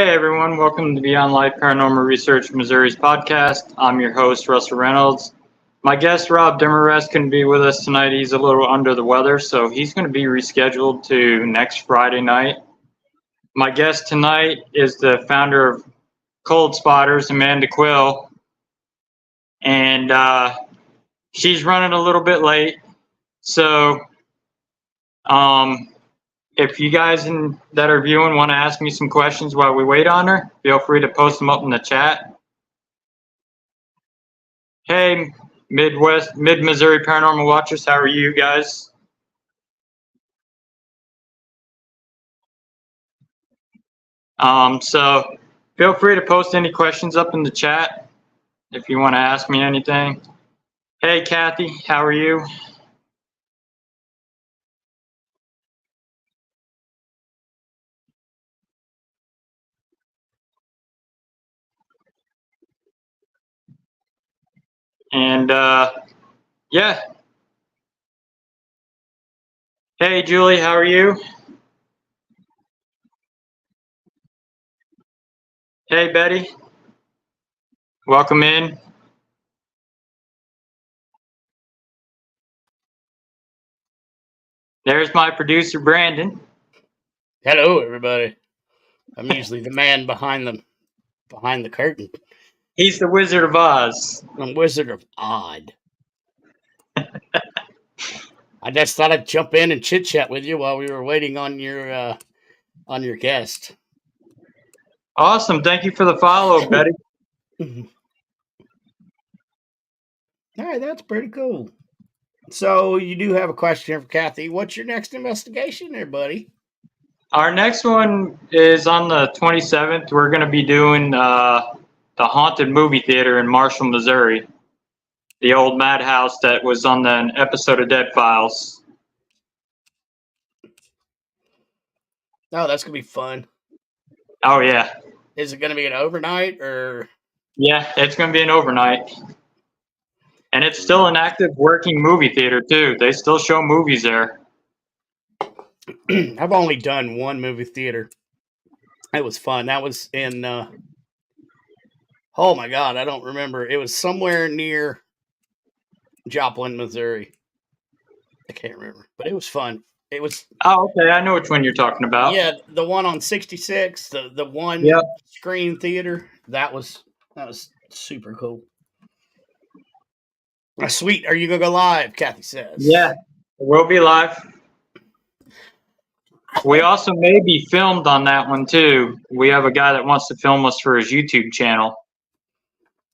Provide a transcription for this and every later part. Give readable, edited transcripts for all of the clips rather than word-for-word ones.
Hey everyone, welcome to Beyond Life Paranormal Research Missouri's podcast. I'm your host, Russell Reynolds. My guest, Rob Demarest, couldn't be with us tonight. He's a little under the weather, so he's going to be rescheduled to next Friday night. My guest tonight is the founder of Coldspotters, Amanda Quill, and she's running a little bit late. So if you guys that are viewing want to ask me some questions while we wait on her, feel free to post them up in the chat. Hey, Mid-Missouri Paranormal Watchers, how are you guys? So feel free to post any questions up in the chat if you want to ask me anything. Hey, Kathy, how are you? And yeah. Hey, Julie, how are you? Hey, Betty, welcome in. There's my producer, Brandon. Hello, everybody. I'm usually the man behind the curtain. He's the Wizard of Oz. I'm Wizard of Odd. I just thought I'd jump in and chit chat with you while we were waiting on your guest. Awesome. Thank you for the follow, Betty. All right, that's pretty cool. So you do have a question for Kathy. What's your next investigation there, buddy? Our next one is on the 27th. We're going to be doing the Haunted Movie Theater in Marshall, Missouri. The old madhouse that was on the episode of Dead Files. Oh, that's going to be fun. Oh, yeah. Is it going to be an overnight or? Yeah, it's going to be an overnight. And it's still an active working movie theater, too. They still show movies there. I've only done one movie theater. It was fun. That was in, oh my God, I don't remember. It was somewhere near Joplin, Missouri. I can't remember, but it was fun. It was. Oh, okay. I know which one you're talking about. Yeah, the one on 66, the one screen theater. That was super cool. Sweet. Are you gonna go live? Kathy says. Yeah, we'll be live. We also may be filmed on that one too. We have a guy that wants to film us for his YouTube channel.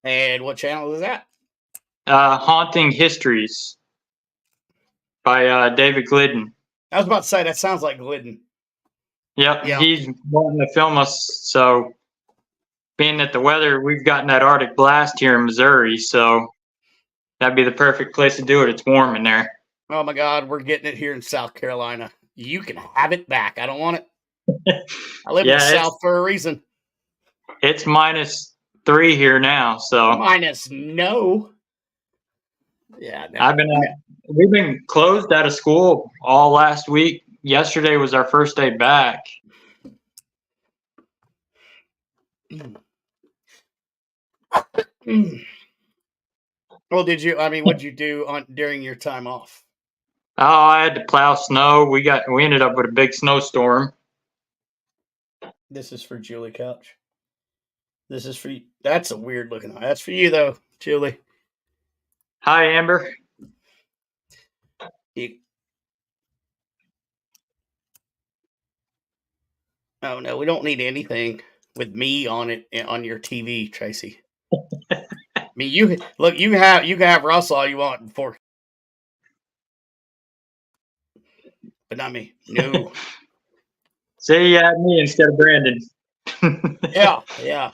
And what channel is that? Haunting Histories by David Glidden. I was about to say, that sounds like Glidden. Yep, he's wanting to film us. So, being that the weather, we've gotten that Arctic blast here in Missouri, so that'd be the perfect place to do it. It's warm in there. Oh my God, we're getting it here in South Carolina. You can have it back. I don't want it. I live in the South for a reason. It's -3 here now, so -no. Yeah, we've been closed out of school all last week. Yesterday was our first day back. Well, what'd you do during your time off? Oh, I had to plow snow. We ended up with a big snowstorm. This is for Julie Couch. This is for you. That's a weird looking eye. That's for you though, Julie. Hi, Amber. Oh no, we don't need anything with me on it on your TV, Tracy. I mean, you can have Russell all you want before, but not me. No. Say you had me instead of Brandon. Yeah.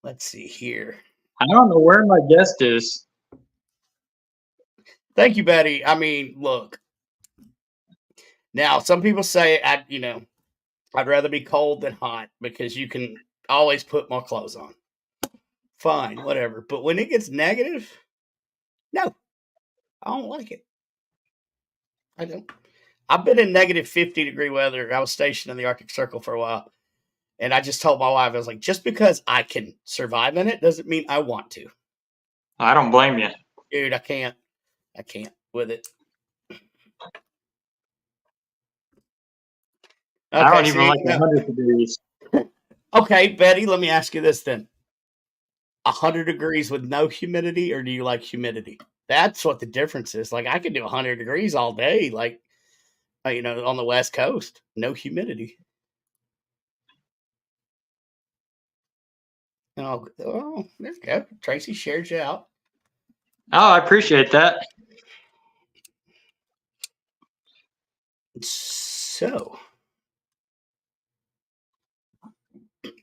Let's see here. I don't know where my guest is. Thank you, Betty. I mean, look. Now, some people say I'd rather be cold than hot because you can always put more clothes on. Fine, whatever. But when it gets negative, no, I don't like it. I don't. I've been in -50 degree weather. I was stationed in the Arctic Circle for a while. And I just told my wife, I was like, just because I can survive in it doesn't mean I want to. I don't blame you. Dude, I can't with it. I don't Okay, even like 100 degrees. okay, Betty, let me ask you this then. 100 degrees with no humidity, or do you like humidity? That's what the difference is. Like, I could do 100 degrees all day, like, on the West Coast, no humidity. Oh, there you go. Tracy shared you out. Oh, I appreciate that. So,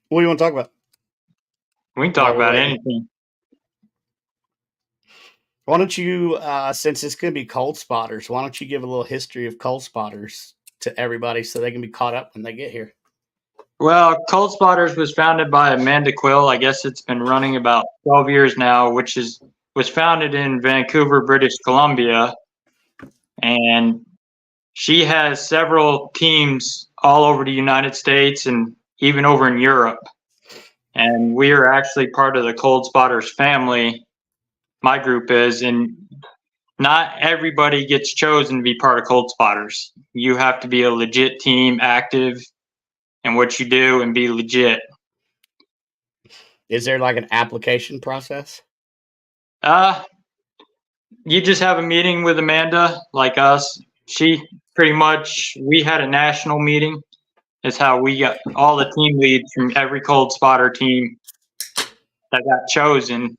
what do you want to talk about? We can talk about anything. Why don't you, since it's going to be Coldspotters, why don't you give a little history of Coldspotters to everybody so they can be caught up when they get here? Well, Coldspotters was founded by Amanda Quill. I guess it's been running about 12 years now, was founded in Vancouver, British Columbia. And she has several teams all over the United States and even over in Europe. And we are actually part of the Coldspotters family. My group is, and not everybody gets chosen to be part of Coldspotters. You have to be a legit team, active in what you do, and be legit. Is there like an application process? You just have a meeting with Amanda, like us. We had a national meeting. Is how we got all the team leads from every Coldspotter team that got chosen.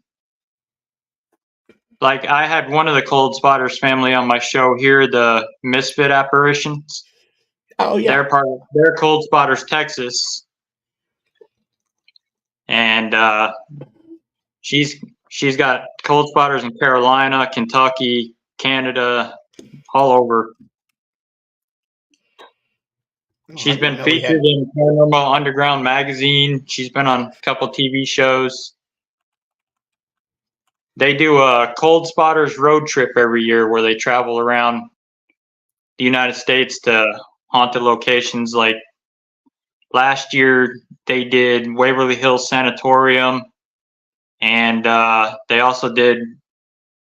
Like, I had one of the Coldspotters family on my show here, the Misfit Apparitions. Oh yeah, they're Coldspotters, Texas, and she's got Coldspotters in Carolina, Kentucky, Canada, all over. She's been featured in Paranormal Underground magazine. She's been on a couple TV shows. They do a Coldspotters road trip every year where they travel around the United States to haunted locations. Like last year, they did Waverly Hills Sanatorium, and they also did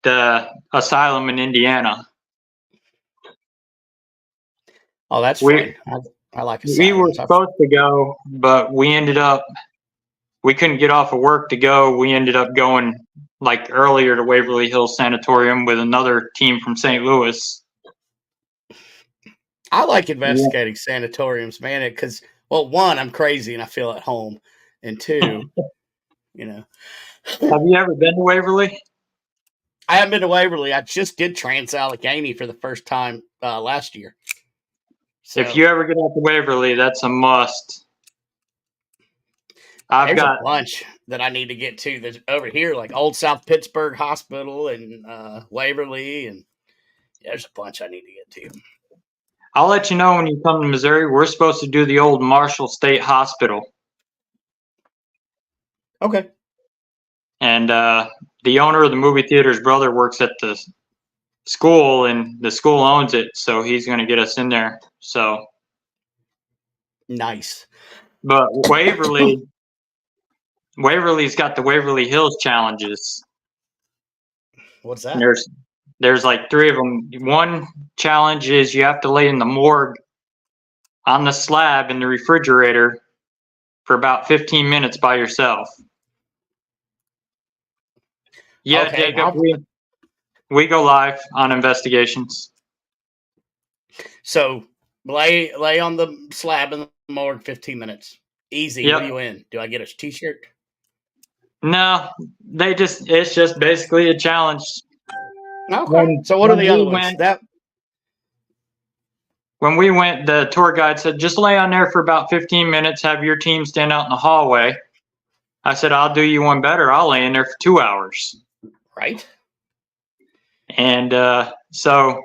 the asylum in Indiana. Oh, that's fun. I like asylums. We were supposed to go, but we couldn't get off of work to go. We ended up going like earlier to Waverly Hills Sanatorium with another team from St. Louis. I like investigating sanatoriums, man, because, well, one, I'm crazy and I feel at home. And two, Have you ever been to Waverly? I haven't been to Waverly. I just did Trans-Allegheny for the first time last year. So, if you ever get out to Waverly, that's a must. There's a bunch that I need to get to. There's over here, like Old South Pittsburgh Hospital and Waverly, and there's a bunch I need to get to. I'll let you know when you come to Missouri. We're supposed to do the old Marshall State Hospital. Okay. And the owner of the movie theater's brother works at the school, and the school owns it, so he's going to get us in there. So nice. But Waverly's got the Waverly Hills challenges. What's that? There's like 3 of them. One challenge is you have to lay in the morgue on the slab in the refrigerator for about 15 minutes by yourself. Yeah, okay, Jacob, we go live on investigations. So lay on the slab in the morgue 15 minutes. Easy. Yep. What do you win? Do I get a t-shirt? No, it's just basically a challenge. Okay. So what are the other ones? When we went, the tour guide said, just lay on there for about 15 minutes, have your team stand out in the hallway. I said, I'll do you one better. I'll lay in there for 2 hours. Right. And so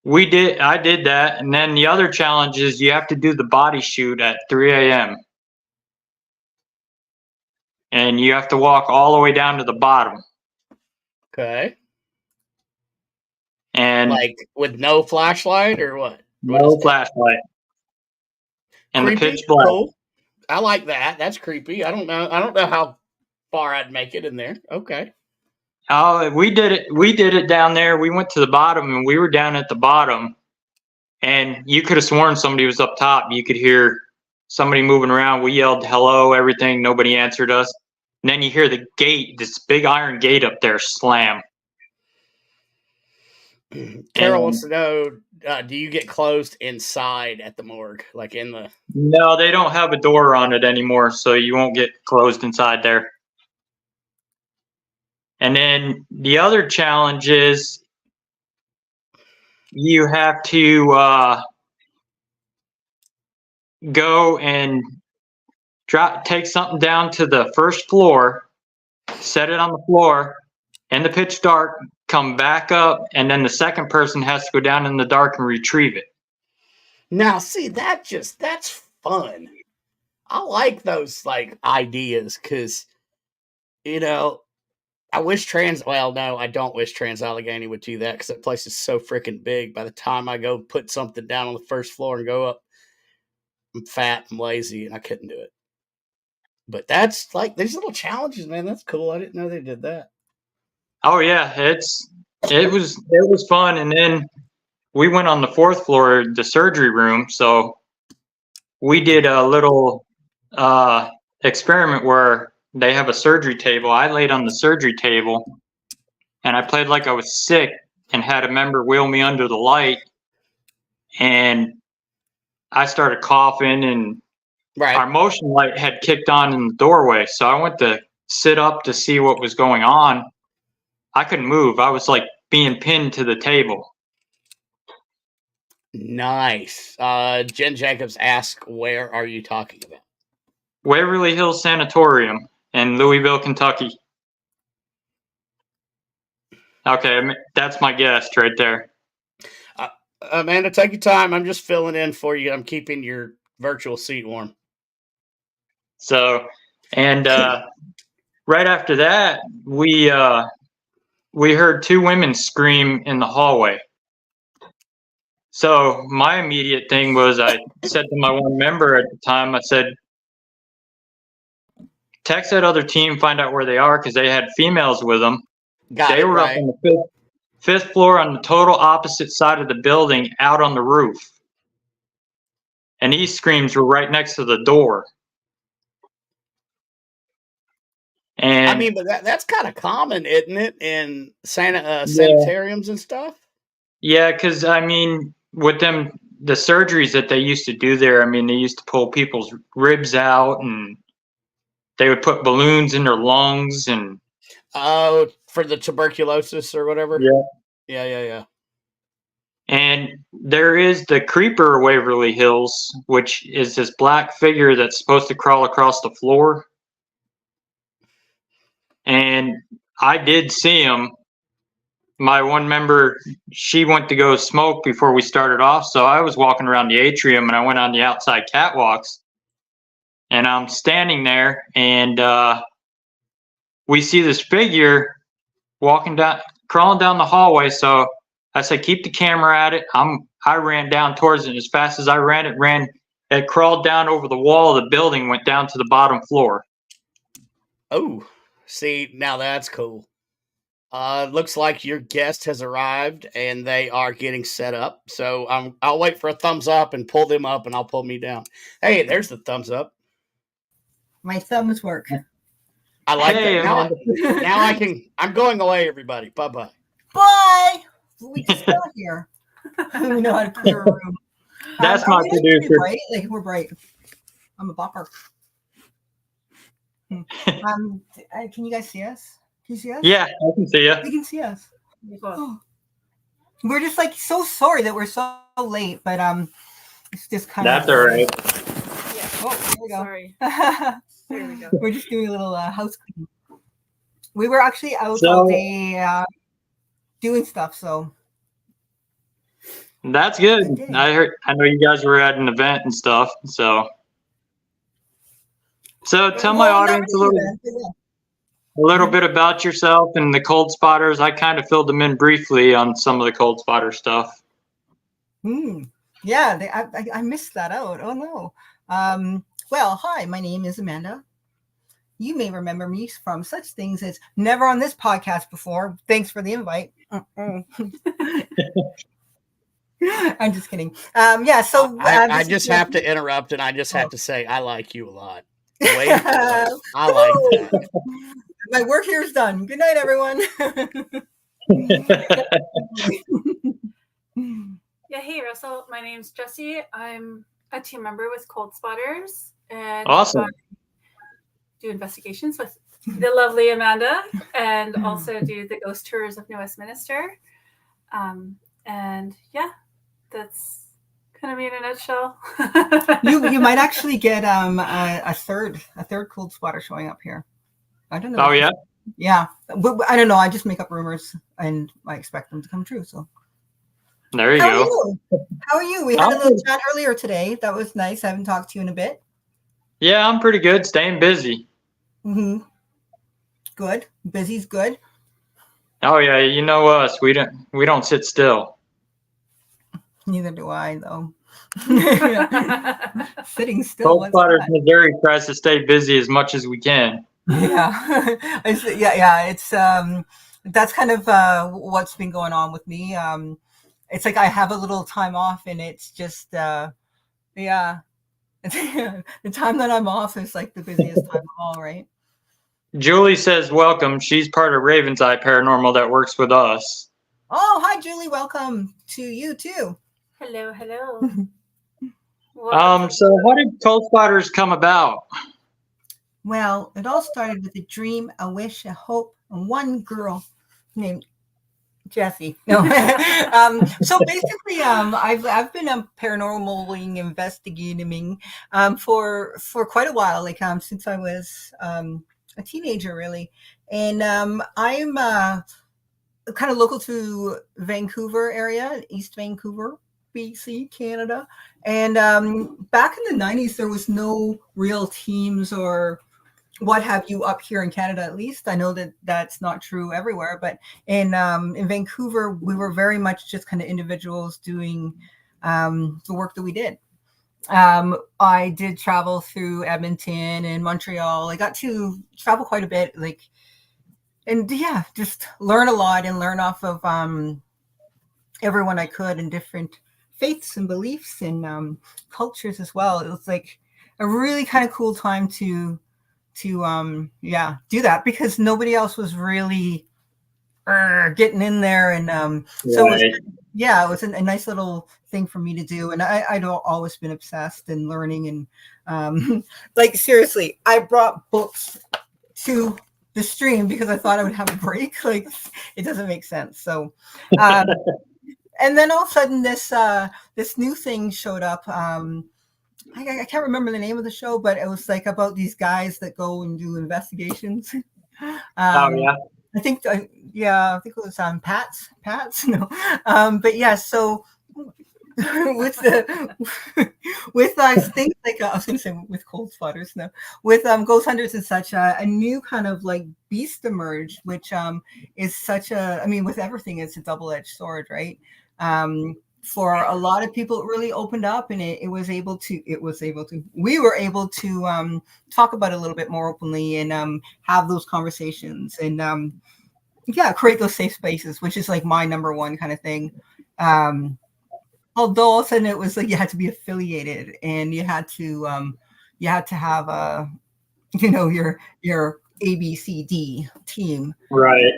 I did that. And then the other challenge is you have to do the body shoot at 3 a.m. And you have to walk all the way down to the bottom. Okay. And like with no flashlight or what? No flashlight. And the pitch black. Cool. I like that. That's creepy. I don't know how far I'd make it in there. Okay. Oh, we did it. We did it down there. We went to the bottom, and we were down at the bottom. And you could have sworn somebody was up top. You could hear somebody moving around. We yelled hello, everything. Nobody answered us. And then you hear the gate, this big iron gate up there, slam. Carol wants to know, do you get closed inside at the morgue? Like in the... No, they don't have a door on it anymore, so you won't get closed inside there. And then the other challenge is you have to go and take something down to the first floor, set it on the floor in the pitch dark, come back up, and then the second person has to go down in the dark and retrieve it. Now, see, that's fun. I like those like ideas because, you know, I wish well, no, I don't wish Trans-Allegheny would do that because that place is so freaking big. By the time I go put something down on the first floor and go up, I'm fat and lazy and I couldn't do it. But that's like these little challenges, man. That's cool. I didn't know they did that. Oh yeah, it was fun. And then we went on the fourth floor, the surgery room. So we did a little experiment where they have a surgery table. I laid on the surgery table and I played like I was sick and had a member wheel me under the light. And I started coughing and our motion light had kicked on in the doorway. So I went to sit up to see what was going on. I couldn't move. I was like being pinned to the table. Nice. Jen Jacobs asked, where are you talking about? Waverly Hills Sanatorium in Louisville, Kentucky. Okay, that's my guess right there. Amanda, take your time. I'm just filling in for you. I'm keeping your virtual seat warm. So, and right after that, we heard two women scream in the hallway. So my immediate thing was I said to my one member at the time, I said, text that other team, find out where they are, because they had females with them. They were up on the fifth floor on the total opposite side of the building, out on the roof. And these screams were right next to the door. And I mean, but that's kind of common, isn't it, in sanitariums and stuff? Yeah, because I mean, with them, the surgeries that they used to do there, I mean, they used to pull people's ribs out and they would put balloons in their lungs and... Oh, for the tuberculosis or whatever? Yeah. And there is the Creeper Waverly Hills, which is this black figure that's supposed to crawl across the floor. And I did see him. My one member, she went to go smoke before we started off, so I was walking around the atrium and I went on the outside catwalks. And I'm standing there and we see this figure crawling down the hallway. So I said, keep the camera at it. I ran down towards it, and as fast as I ran, it crawled down over the wall of the building, went down to the bottom floor. Oh, see, now that's cool. Looks like your guest has arrived and they are getting set up. So I'll wait for a thumbs up and pull them up, and I'll pull me down. Hey, there's the thumbs up. My thumbs work. I like that. Now I can. I'm going away, everybody. Bye-bye. Bye. We just got here. We know how to clear a room. That's my producer. Bright? Like, we're bright. I'm a bopper. Can you guys see us? Can you see us? Yeah, I can see you. You can see us. Oh. We're just like so sorry that we're so late, but it's just kind of. That's all right. Yeah. Oh, there we go. Sorry. There we go. We're just doing a little house cleaning. We were actually out all day doing stuff, so. That's good. I know you guys were at an event and stuff, so. So tell my audience a little bit about yourself and the Coldspotters. I kind of filled them in briefly on some of the Coldspotter stuff. Yeah, I missed that out. Oh no. Well, hi, my name is Amanda. You may remember me from such things as never on this podcast before. Thanks for the invite. I'm just kidding. Yeah, so I this is just have Jesse. to interrupt, and I just have Oh. to say I like you a lot. Way to go. I like that. My work here is done. Good night, everyone. Yeah, hey Russell, my name's Jessie. I'm a team member with Coldspotters, and Awesome. I do investigations with the lovely Amanda, and also do the ghost tours of New Westminster. And yeah, that's kind of me in a nutshell. you might actually get a third cold spotter showing up here. I don't know. Oh, yeah? Yeah, but I don't know. I just make up rumors, and I expect them to come true. So There you how go. are you? How are you? We had a little chat earlier today. That was nice. I haven't talked to you in a bit. Yeah, I'm pretty good. Staying busy. Mm-hmm. Good. Busy's good. Oh, yeah. You know us. We don't sit still. Neither do I, though. Sitting still. Coldspotters, Missouri tries to stay busy as much as we can. Yeah, It's that's kind of what's been going on with me. It's like I have a little time off, and it's just the time that I'm off is like the busiest time of all, right? Julie says welcome. She's part of Raven's Eye Paranormal that works with us. Oh, hi, Julie. Welcome to you too. Hello. So how did Coldspotters come about? Well, it all started with a dream, a wish, a hope, and one girl named Jessie. No. So basically, I've been paranormally investigating for quite a while, like since I was a teenager, really. And I'm kind of local to Vancouver area, East Vancouver, BC, Canada. And back in the 90s, there was no real teams or what have you up here in Canada, at least. I know that that's not true everywhere, but in Vancouver, we were very much just kind of individuals doing the work that we did. I did travel through Edmonton and Montreal. I got to travel quite a bit, and yeah, just learn a lot and learn off of everyone I could in different faiths and beliefs and cultures as well. It was like a really kind of cool time to do that, because nobody else was really getting in there, and so Right. it was a nice little thing for me to do. And I'd always been obsessed and learning, and like seriously, I brought books to the stream because I thought I would have a break. Like, it doesn't make sense. So and then all of a sudden this new thing showed up. I can't remember the name of the show, but it was like about these guys that go and do investigations. Oh, yeah. I think it was on Pat's. No, but yeah. So with things like I was going to say with Coldspotters, no, with ghost hunters and such, a new kind of like beast emerged, which is such a. I mean, with everything, it's a double-edged sword, right? For a lot of people, it really opened up, and we were able to talk about it a little bit more openly, and have those conversations, and create those safe spaces, which is like my number one kind of thing. Although all of a sudden it was like you had to be affiliated, and you had to have your ABCD team. Right.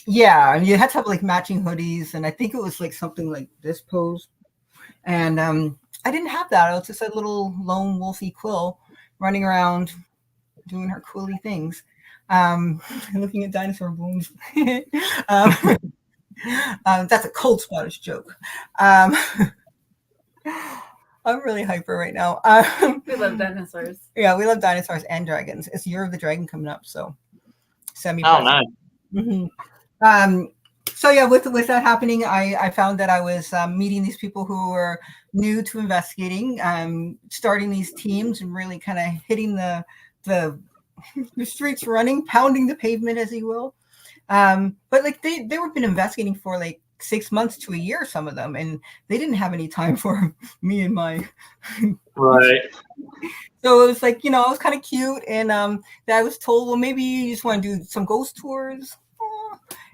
Yeah, and you had to have like matching hoodies, and I think it was like something like this pose. And I didn't have that. I was just a little lone wolfy Quill running around doing her quilly things, looking at dinosaur bones. That's a Coldspotters joke. I'm really hyper right now. We love dinosaurs. Yeah, we love dinosaurs and dragons. It's Year of the Dragon coming up, so semi. Oh, nice. Mm-hmm. So yeah, with that happening, I found that I was meeting these people who were new to investigating, starting these teams, and really kind of hitting the streets running, pounding the pavement, as you will. But like they've been investigating for like 6 months to a year, some of them, and they didn't have any time for me and my. Right. So it was like, I was kind of cute, and that I was told, well, maybe you just want to do some ghost tours,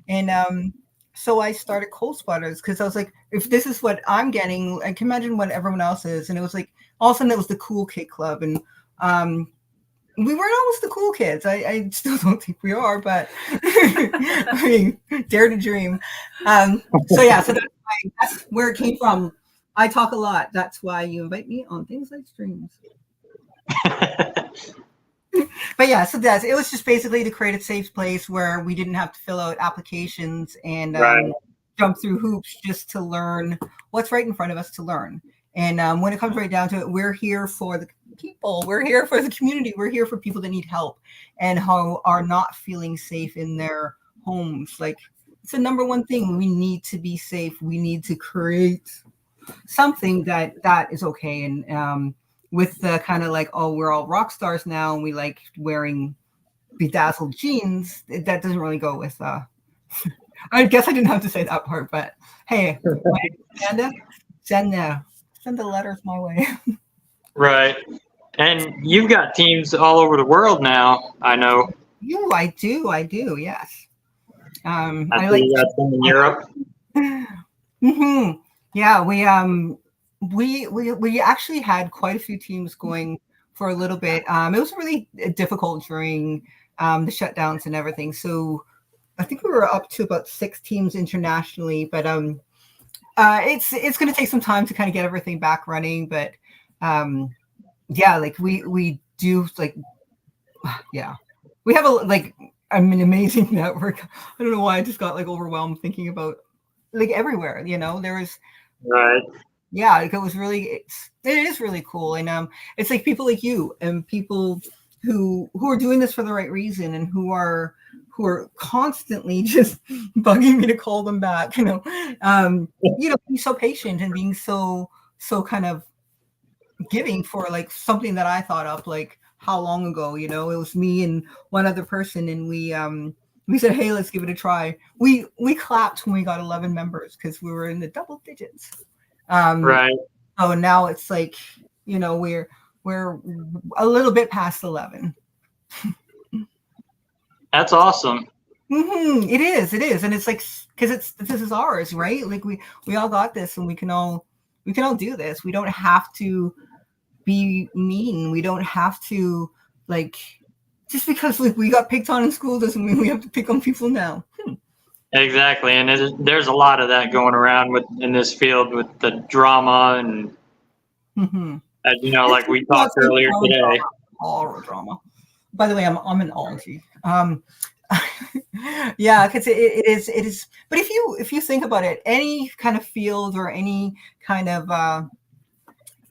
and so I started Coldspotters because I was like, if this is what I'm getting, I can imagine what everyone else is, and it was like all of a sudden it was the cool kid club, and we weren't always the cool kids. I still don't think we are, but I mean, dare to dream. So that's where it came from. I talk a lot. That's why you invite me on things like streams. But yeah, so it was just basically to create a safe place where we didn't have to fill out applications and jump through hoops just to learn what's right in front of us to learn. And when it comes right down to it, we're here for the people. We're here for the community. We're here for people that need help and who are not feeling safe in their homes. Like, it's the number one thing. We need to be safe. We need to create something that is okay. And with the kind of like, oh, we're all rock stars now and we like wearing bedazzled jeans, that doesn't really go with I guess I didn't have to say that part, but hey, Amanda, send the letters my way. Right. And you've got teams all over the world now, I know. I do, yes. I like you got some in Europe. Mm-hmm. Yeah, we actually had quite a few teams going for a little bit. It was really difficult during the shutdowns and everything. So I think we were up to about 6 teams internationally, but it's going to take some time to kind of get everything back running. But yeah, like we do, like, yeah, we have an amazing network. I don't know why I just got like overwhelmed thinking about like everywhere, there was right. Yeah, like it was really, it is really cool. And it's like people like you and people who are doing this for the right reason and who are constantly just bugging me to call them back, being so patient and being so kind of giving for like something that I thought up like how long ago, it was me and one other person, and we said, hey, let's give it a try. We clapped when we got 11 members because we were in the double digits. Right. So now it's like, we're a little bit past 11. That's awesome. Mm-hmm. It is. And it's like, because this is ours, right? Like we all got this, and we can all do this. We don't have to be mean. We don't have to, like, just because like we got picked on in school doesn't mean we have to pick on people now. Exactly, and there's a lot of that going around in this field with the drama and like we talked earlier today. All drama. By the way, I'm an ology. Yeah, because it is. But if you think about it, any kind of field or any kind of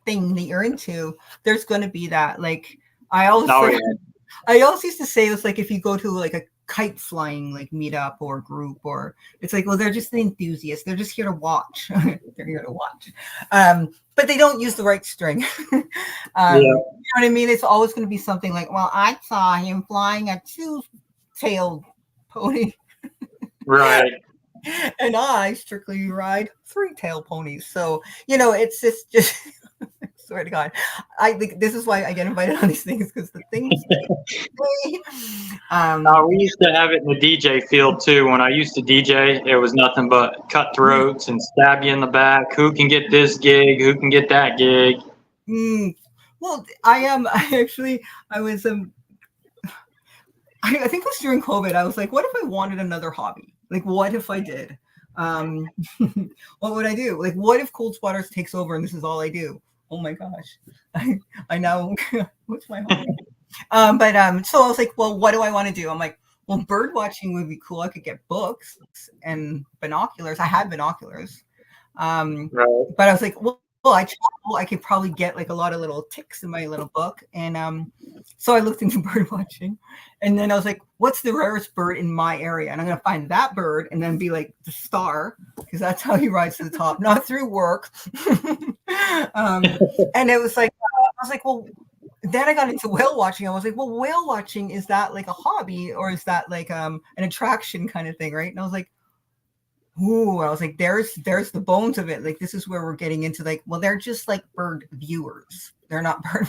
thing that you're into, there's going to be that. Like I always used to say, it's like if you go to like a kite flying like meetup or group, or it's like, well, they're just the enthusiasts. They're just here to watch. They're here to watch. But they don't use the right string. You know what I mean? It's always going to be something like, well, I saw him flying a 2-tailed pony. Right. And I strictly ride 3-tailed ponies. So, it's just swear to God, I think this is why I get invited on these things, because the things. We used to have it in the DJ field too. When I used to DJ, it was nothing but cutthroats and stab you in the back. Who can get this gig? Who can get that gig? Well, I was I think it was during COVID. I was like, what if I wanted another hobby? Like, what if I did? What would I do? Like, what if Coldspotters takes over and this is all I do? Oh my gosh, I know what's my hobby. So I was like, well, what do I want to do? I'm like, well, bird watching would be cool. I could get books and binoculars. I had binoculars. Right. But I was like, well, I could probably get like a lot of little ticks in my little book. And so I looked into bird watching, and then I was like, what's the rarest bird in my area? And I'm going to find that bird and then be like the star, because that's how he rides to the top, not through work. And it was like, I was like, well, then I got into whale watching. I was like, well, whale watching, is that like a hobby or is that like an attraction kind of thing, right? And I was like, ooh, I was like, there's the bones of it. Like, this is where we're getting into, like, well, they're just like bird viewers. They're not bird.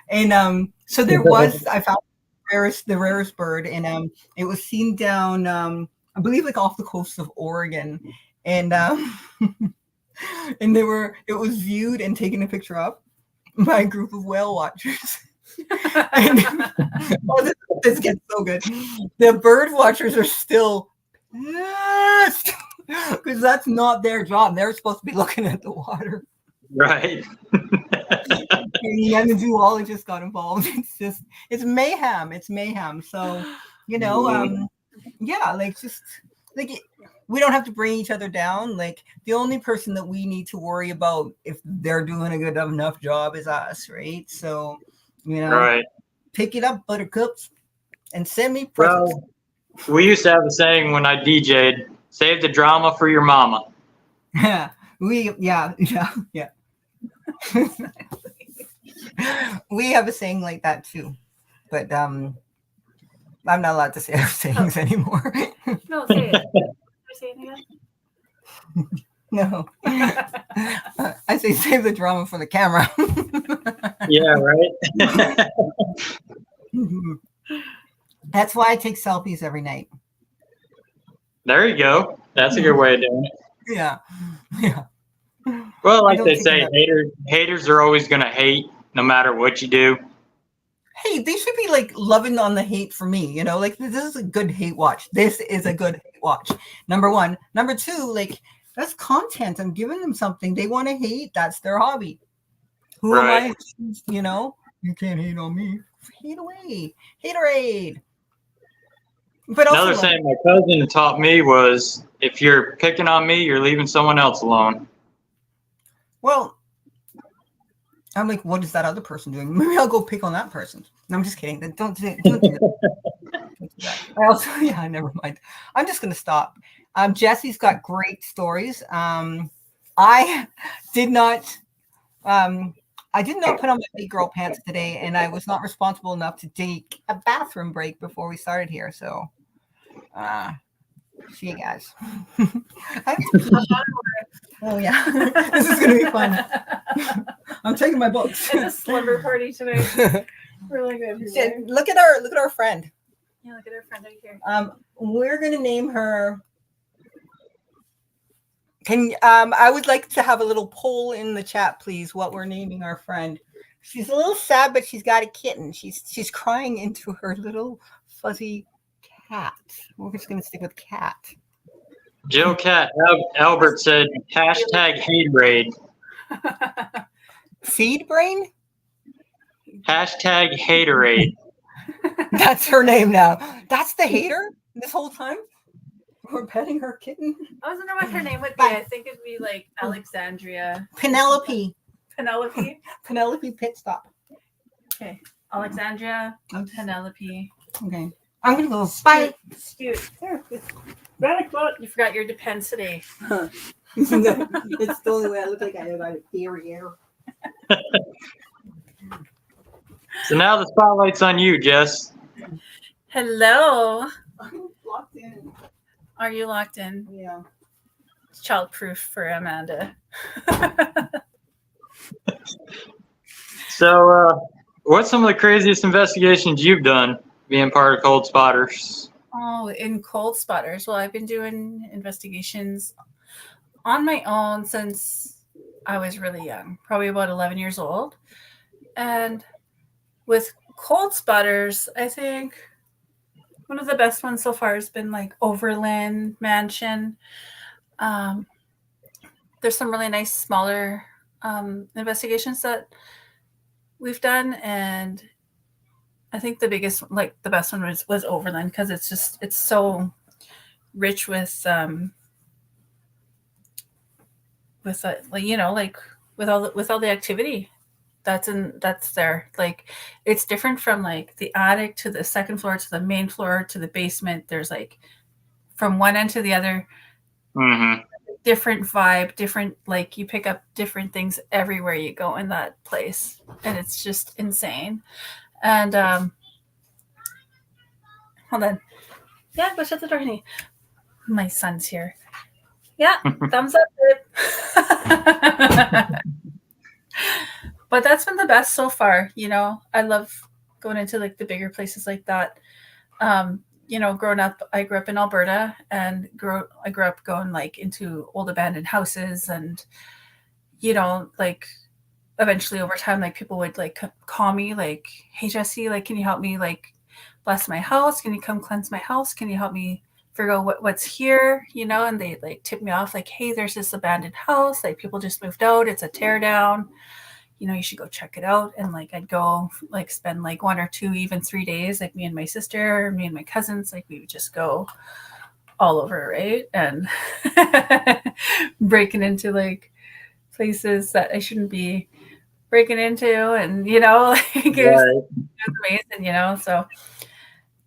And so there was, I found the rarest bird, and it was seen down, I believe, like off the coast of Oregon, and and it was viewed and taken a picture of by a group of whale watchers. And, oh, this gets so good. The bird watchers are still pissed because that's not their job. They're supposed to be looking at the water. Right. And the zoologist got involved. It's mayhem. It's mayhem. So, yeah, like, just like we don't have to bring each other down. Like, the only person that we need to worry about if they're doing a good enough job is us, right? So, Right. pick it up, buttercups, and send me presents. Well, we used to have a saying when I DJ'd, save the drama for your mama. Yeah. We have a saying like that too, but I'm not allowed to say our sayings anymore. No, say it. Say it again. No. I say save the drama for the camera. Yeah, right. That's why I take selfies every night. There you go. That's a good way of doing it. Yeah. Well, like don't they think say, that- haters are always going to hate no matter what you do. Hey, they should be like loving on the hate for me, like, this is a good hate watch. This is a good hate watch. Number one. Number two, like, that's content. I'm giving them something. They want to hate. That's their hobby. Who Right. am I? You can't hate on me. Hate away. Haterade. But also, Another saying my cousin taught me was, if you're picking on me, you're leaving someone else alone. well, I'm like, what is that other person doing? Maybe I'll go pick on that person. No, I'm just kidding. Don't do that. Don't do that. I also, never mind. I'm just gonna stop. Jesse's got great stories. I did not put on my big girl pants today, and I was not responsible enough to take a bathroom break before we started here. So, see you guys. Oh yeah, this is gonna be fun. I'm taking my books. It's a slumber party tonight. Really good. Look at our friend. Yeah, look at our friend right here. We're gonna name her. I would like to have a little poll in the chat, please, what we're naming our friend. She's a little sad, but she's got a kitten. She's crying into her little fuzzy cat. We're just gonna stick with cat. Jill Cat Albert said, #haterade. Seed brain? #haterade. That's her name now. That's the hater this whole time? We're petting her kitten. I was wondering what her name would be. I think it'd be like Alexandria. Penelope. Penelope. Penelope Pit Stop. Okay. Alexandria. Penelope. Okay. I'm gonna go bye. Scoot. You forgot your depensity. It's the only way I look like I got a derriere. So now the spotlight's on you, Jess. Hello. I'm locked in. Are you locked in? Yeah. It's childproof for Amanda. So, what's some of the craziest investigations you've done being part of Coldspotters? Oh, in Coldspotters. Well, I've been doing investigations on my own since I was really young, probably about 11 years old. And with Coldspotters, I think one of the best ones so far has been like Overland Mansion. There's some really nice smaller investigations that we've done, and I think the best one was Overland, because it's so rich with with all the activity that's there. Like, it's different from like the attic to the second floor to the main floor to the basement. There's like from one end to the other, different vibe, different, like, you pick up different things everywhere you go in that place, and it's just insane. And hold on, yeah, go shut the door, honey. My son's here. Yeah, thumbs up. But that's been the best so far. I love going into like the bigger places like that. Growing up, I grew up in Alberta, and I grew up going like into old abandoned houses, and like eventually over time, like people would like call me like, "Hey Jesse, like, can you help me like bless my house? Can you come cleanse my house? Can you help me figure out what's here?" And they like tip me off like, "Hey, there's this abandoned house. Like people just moved out. It's a tear down. You should go check it out." And like I'd go like spend like 1 or 2, even 3 days, like me and my sister, me and my cousins, like we would just go all over, right? And breaking into like places that I shouldn't be breaking into, and like it was amazing, so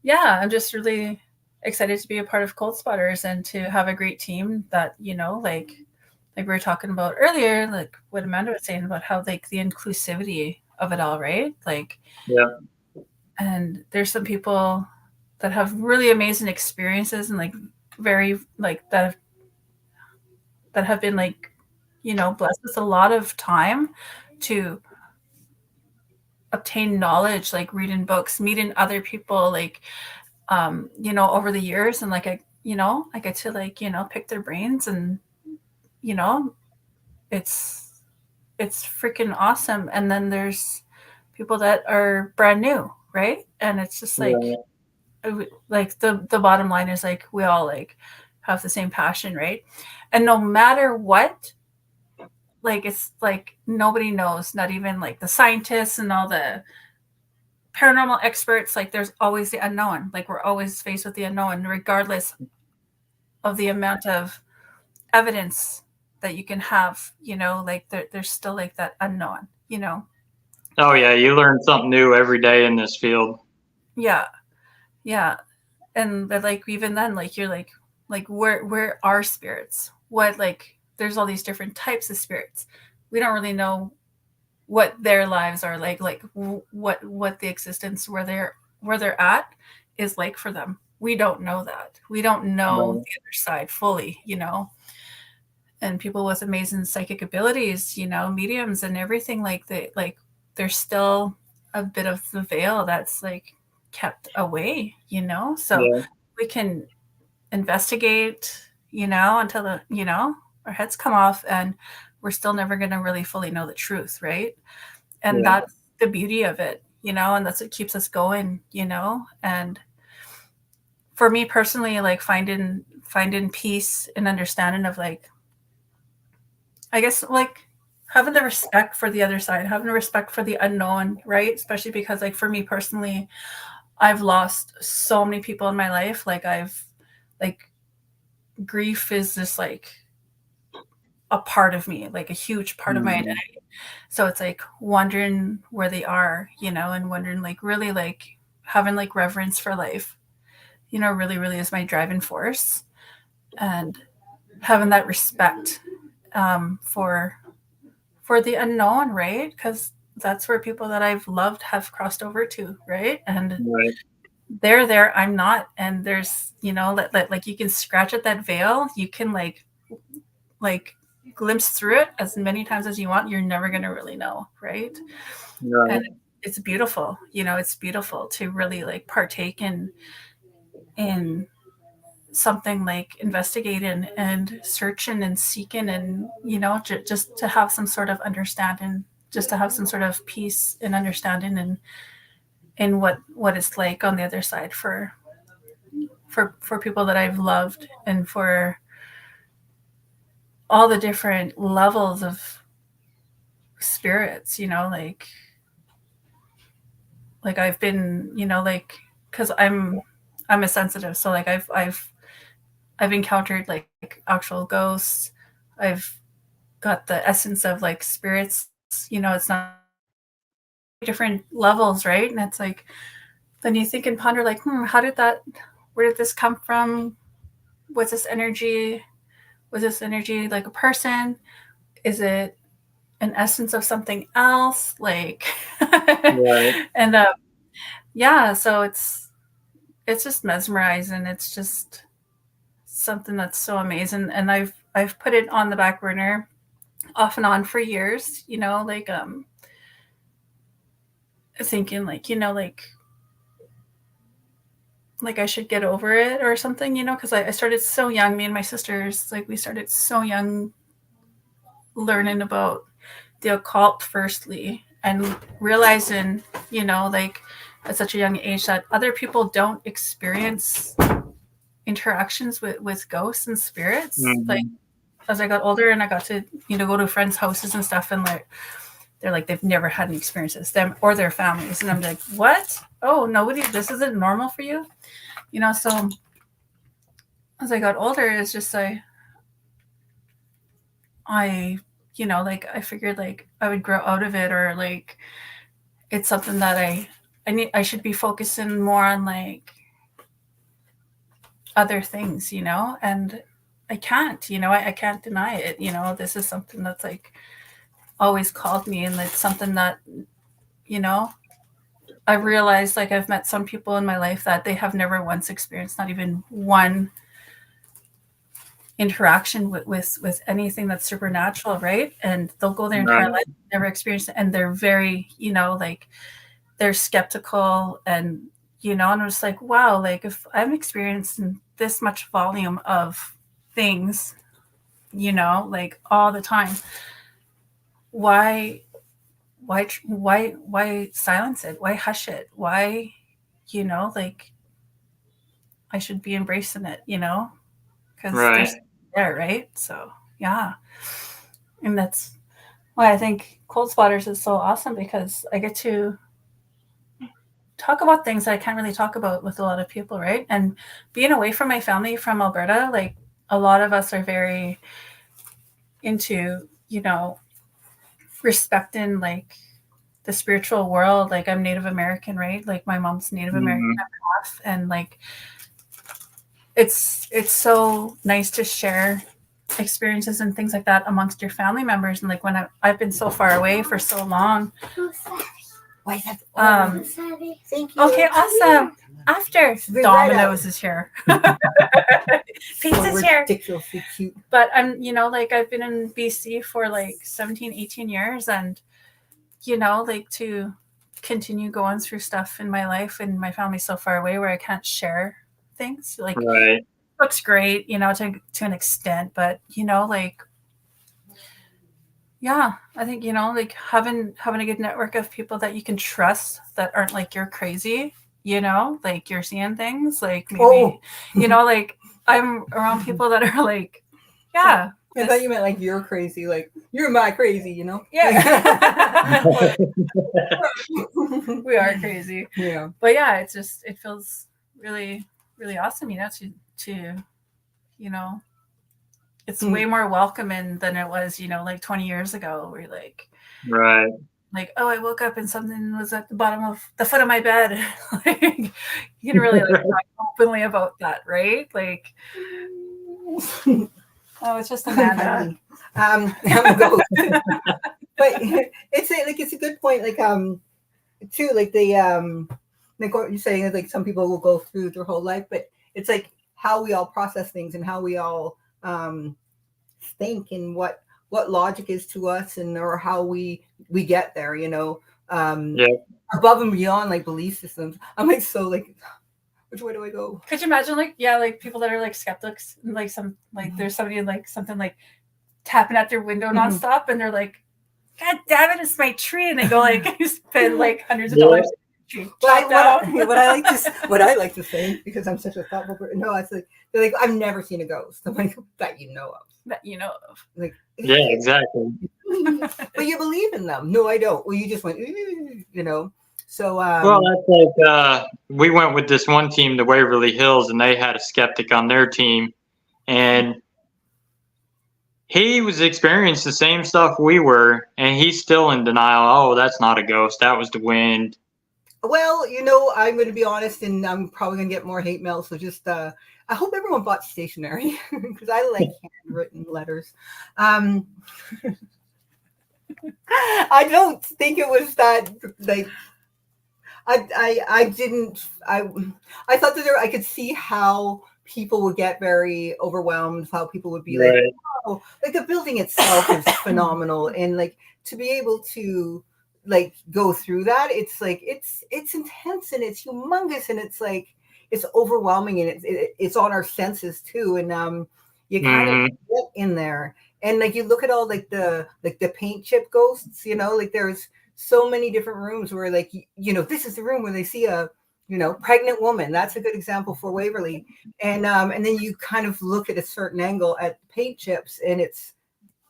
yeah, I'm just really excited to be a part of Coldspotters and to have a great team that like we were talking about earlier, like what Amanda was saying about how like the inclusivity of it all, right? Like, Yeah. and there's some people that have really amazing experiences and like very like that have been like blessed with a lot of time to obtain knowledge, like reading books, meeting other people, like over the years, and like I get to like pick their brains, and it's freaking awesome. And then there's people that are brand new, right? And it's just like like the bottom line is like we all like have the same passion, right? And no matter what, like it's like nobody knows, not even like the scientists and all the paranormal experts, like there's always the unknown. Like we're always faced with the unknown, regardless of the amount of evidence that you can have, like there's still like that unknown. Oh yeah, you learn something new every day in this field. Yeah. And like even then, like you're like where are spirits? What, like there's all these different types of spirits. We don't really know what their lives are like what the existence where they're at is like for them. We don't know that. We don't know the other side fully, and people with amazing psychic abilities, mediums and everything, like there's still a bit of the veil that's like kept away, so we can investigate, until our heads come off, and we're still never going to really fully know the truth, right? And that's the beauty of it, and that's what keeps us going, and for me personally, like finding peace and understanding of like, I guess like having the respect for the other side, having the respect for the unknown, right? Especially because like for me personally, I've lost so many people in my life. Like grief is just like a part of me, like a huge part of my identity. So it's like wondering where they are, and wondering like really like having like reverence for life, really, really is my driving force, and having that respect for the unknown, right? Because that's where people that I've loved have crossed over to, right? And they're there, I'm not, and there's like you can scratch at that veil, you can like glimpse through it as many times as you want. You're never going to really know, right? And it's beautiful, it's beautiful to really like partake in something like investigating and searching and seeking, and just to have some sort of understanding, just to have some sort of peace and understanding, and in what it's like on the other side for people that I've loved, and for all the different levels of spirits, like I've been, like, because I'm a sensitive, so like I've encountered like actual ghosts. I've got the essence of like spirits, it's not different levels, right? And it's like, then you think and ponder like, where did this come from? Was this energy like a person? Is it an essence of something else? Like, and yeah, so it's just mesmerizing. It's just something that's so amazing. And I've put it on the back burner off and on for years, you know, like thinking like, you know, like I should get over it or something, you know, because I started so young. Me and my sisters, like we started so young learning about the occult firstly, and realizing, you know, like at such a young age that other people don't experience interactions with ghosts and spirits. Mhm. Like as I got older and I got to, you know, go to friends' houses and stuff, and like they're like they've never had any experiences, them or their families, and I'm like, what? Oh, nobody, this isn't normal for you, you know. So as I got older, it's just like I, you know, like I figured like I would grow out of it, or like it's something that I should be focusing more on like other things, you know, and I can't, you know, I can't deny it, you know. This is something that's like always called me, and it's something that, you know, I've realized like I've met some people in my life that they have never once experienced not even one interaction with anything that's supernatural, right? And they'll go their entire Right. life, never experience it, and they're very, you know, like they're skeptical, and you know, and I'm just like, wow, like if I'm experiencing this much volume of things, you know, like all the time, why silence it? Why hush it? Why, you know, like I should be embracing it, you know, because Right. there's there, right? So yeah, and that's why I think Coldspotters is so awesome, because I get to talk about things that I can't really talk about with a lot of people, right? And being away from my family from Alberta, like a lot of us are very into, you know, respecting like the spiritual world. Like I'm Native American, right? Like my mom's Native American, Mhm. I'm half, and like it's so nice to share experiences and things like that amongst your family members. And like when I've been so far away for so long. Why is that? Thank you. Okay, awesome. After Domino's is here. Pizza's here. Ridiculously cute. But I'm, you know, like I've been in BC for like 17, 18 years, and, you know, like to continue going through stuff in my life, and my family's so far away where I can't share things. Like Right. looks great, you know, to an extent, but you know, like yeah, I think, you know, like having a good network of people that you can trust that aren't like you're crazy, you know, like you're seeing things like maybe, you know, like I'm around people that are like, yeah. I thought you meant like you're crazy, like you're my crazy, you know? Yeah. We are crazy. Yeah. But yeah, it's just, it feels really, really awesome, you know, to, you know, it's way more welcoming than it was, you know, like 20 years ago, where like, Right. like, oh, I woke up and something was at the bottom of the foot of my bed. Like, you can really like talk openly about that, right? Like, oh, it's just Amanda. I'm a ghost. But it's a good point. Like too, like the like what you're saying, like some people will go through their whole life, but it's like how we all process things and how we all think and what logic is to us, and or how we get there, you know. Yeah. Above and beyond like belief systems. I'm like, so like, which way do I go? Could you imagine like, yeah, like people that are like skeptics, like some, like there's somebody like something like tapping at their window nonstop, and they're like, God damn it, it's my tree, and they go like spend like hundreds of dollars. What I like to say, because I'm such a thoughtful person. No, it's like they're like, I've never seen a ghost. I'm like, that you know of. That you know of. Like, Yeah, exactly. but you believe in them. No, I don't. Well, you just went, you know. So Well, that's like we went with this one team to Waverly Hills, and they had a skeptic on their team, and he was experiencing the same stuff we were, and he's still in denial. Oh, that's not a ghost. That was the wind. well, you know, I'm going to be honest, and I'm probably going to get more hate mail. So just, I hope everyone bought stationery, because I like handwritten letters. I don't think it was that like. I didn't. I thought that I could see how people would get very overwhelmed. How people would be like, Right. know. Like the building itself is phenomenal, and like to be able to like go through that, it's like it's intense and it's humongous and it's like it's overwhelming and it's on our senses too. And you kind of get in there and like you look at all like the paint chip ghosts, you know, like there's so many different rooms where like you know this is the room where they see a pregnant woman. That's a good example for Waverly. And then you kind of look at a certain angle at paint chips and it's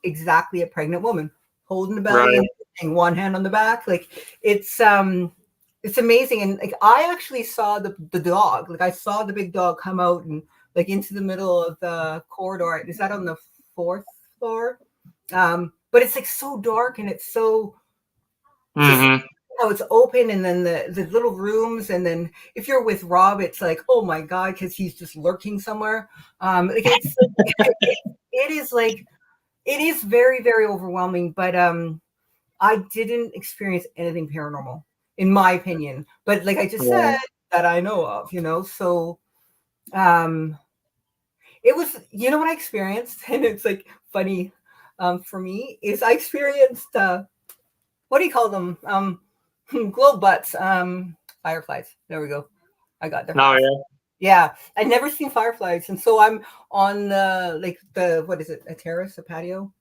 exactly a pregnant woman holding the belly and one hand on the back. Like it's amazing. And like I actually saw the dog. Like I saw the big dog come out and like into the middle of the corridor. Is that on the 4th floor? But it's like so dark and it's so how it's open, and then the little rooms, and then if you're with Rob, it's like, oh my god, because he's just lurking somewhere. Like it's it is very, very overwhelming. But I didn't experience anything paranormal, in my opinion. But like I just said, that I know of, so it was, what I experienced, and it's like funny for me, is I experienced what do you call them? Glow butts, fireflies. There we go. I got there. Oh yeah. Yeah, I'd never seen fireflies, and so I'm on the what is it? A terrace, a patio,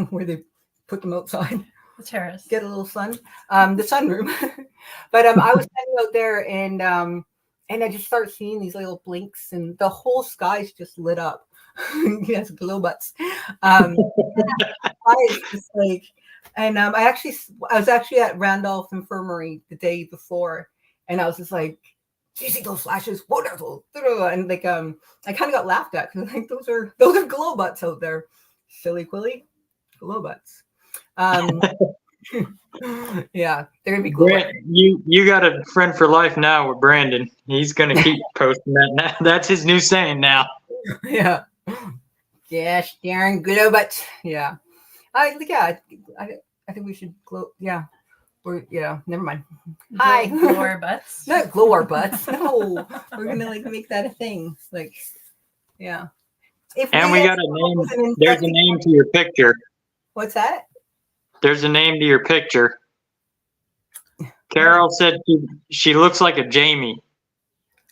where they put them outside. The terrace. Get a little sun. The sunroom. But I was standing out there, and I just start seeing these little blinks, and the whole sky's just lit up. Yes, glow butts. I was just like. And I was actually at Randolph Infirmary the day before, and I was just like, "Do you see those flashes? Wonderful!" And like, I kind of got laughed at because like those are glow butts out there, silly Quilly, glow butts. Yeah, they're gonna be glow butts. You got a friend for life now with Brandon. He's gonna keep posting that now. That's his new saying now. Yeah. Yes, Darren, glow butts. Yeah. I think we should glow. Yeah. Never mind. Hi. Glow our butts. Not glow our butts. No. We're going to like make that a thing. Like, yeah. And we got a name. There's a name to your picture. What's that? There's a name to your picture. Carol said she looks like a Jamie.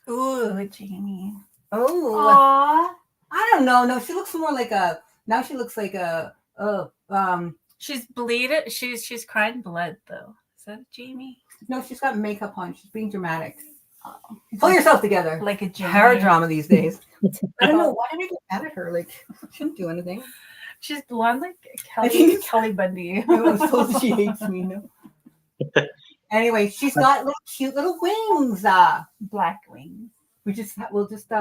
Ooh, Jamie. Oh. I don't know. No, she looks more like she looks like she's bleeding. She's crying blood though. Is that Jamie? No, she's got makeup on. She's being dramatic. Pull yourself together. Like a Jamie. Hair drama these days. I don't know. Why did I get mad at her? Like, she didn't do anything. She's blonde like Kelly Bundy. I'm told she hates me. No. Anyway, she's got little cute little wings. Black wings. We'll just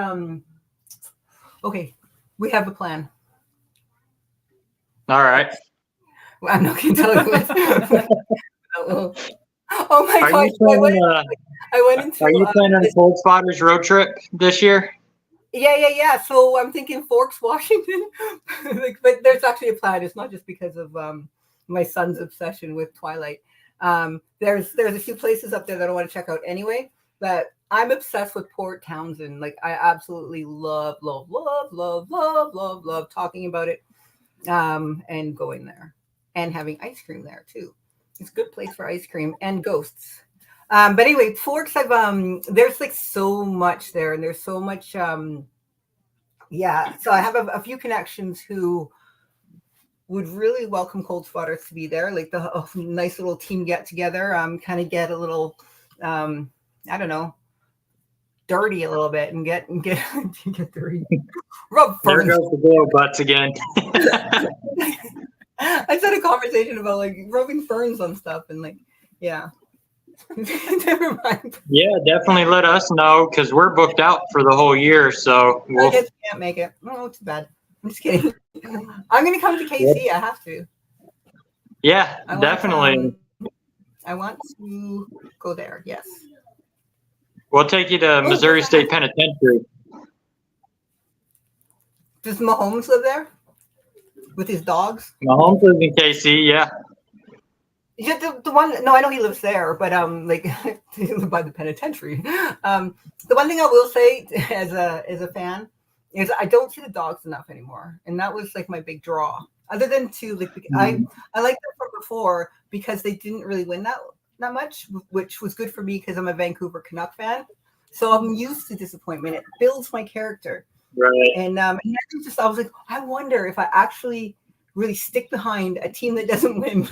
okay. We have a plan. All right. Well, I'm not going to tell you what. Oh my gosh! I went into. Are you planning a Coldspotters road trip this year? Yeah. So I'm thinking Forks, Washington. But there's actually a plan. It's not just because of my son's obsession with Twilight. There's a few places up there that I want to check out anyway. But I'm obsessed with Port Townsend. Like I absolutely love talking about it. And going there and having ice cream there too. It's a good place for ice cream and ghosts. But anyway, Forks, there's like so much there, and there's so much. So I have a few connections who would really welcome Coldspotters to be there. Like the nice little team get together. Kind of get a little, I don't know, dirty a little bit and get dirty. Rub ferns. There goes the glow butts again. I just had a conversation about like rubbing ferns on stuff and like, yeah. Never mind. Yeah, definitely let us know because we're booked out for the whole year. So I guess we can't make it. Oh, too bad. I'm just kidding. I'm gonna come to KC. I have to. Yeah, definitely. I want to go there. Yes. We'll take you to Missouri State Penitentiary. Does Mahomes live there with his dogs? Mahomes lives in KC, yeah. Yeah, the one. No, I know he lives there, but like he lives by the penitentiary. The one thing I will say as a fan is I don't see the dogs enough anymore, and that was like my big draw. Other than to like, I liked them from before because they didn't really win that much, which was good for me because I'm a Vancouver Canuck fan. So I'm used to disappointment. It builds my character. Right. And I was like, I wonder if I actually really stick behind a team that doesn't win,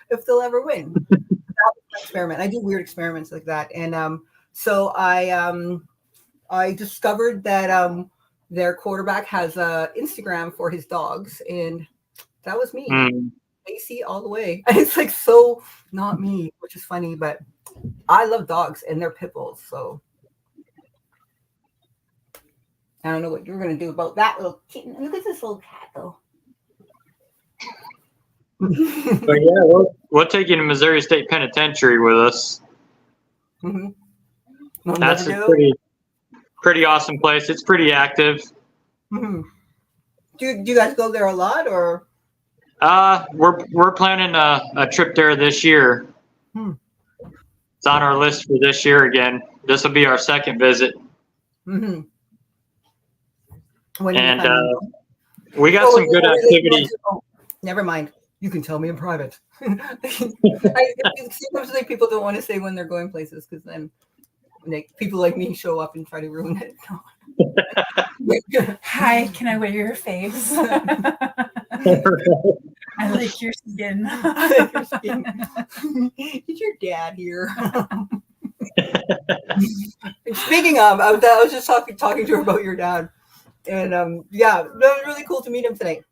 if they'll ever win. That was my experiment. I do weird experiments like that. And so I discovered that their quarterback has Instagram for his dogs, and that was me. AC all the way. And it's like so not me, which is funny, but I love dogs and they're pit bulls. So I don't know what you're going to do about that little kitten. Look at this little cat, though. But yeah, we'll take you to Missouri State Penitentiary with us. Mm-hmm. That's a pretty awesome place. It's pretty active. Mm-hmm. Do you guys go there a lot, or? We're planning a trip there this year. It's on our list for this year again. This will be our second visit. Mm-hmm. And we got some good activity. Never mind. You can tell me in private. Sometimes people don't want to say when they're going places because then people like me show up and try to ruin it. Hi, can I wear your face? I like your skin. Is your dad here? Speaking of, I was just talking to her about your dad. And yeah, that was really cool to meet him today.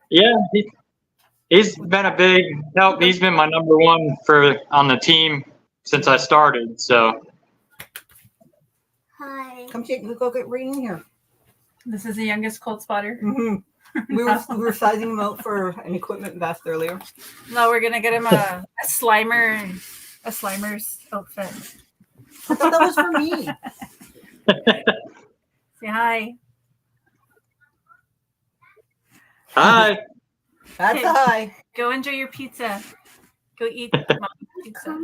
Yeah, he's been a big help. He's been my number one on the team since I started. So, hi, come go get right in here. This is the youngest Coldspotter. Mm-hmm. We were sizing him out for an equipment vest earlier. No, we're gonna get him a Slimer's outfit. I thought that was for me. Say hi. Hi. That's a hi. Go enjoy your pizza. Go eat pizza.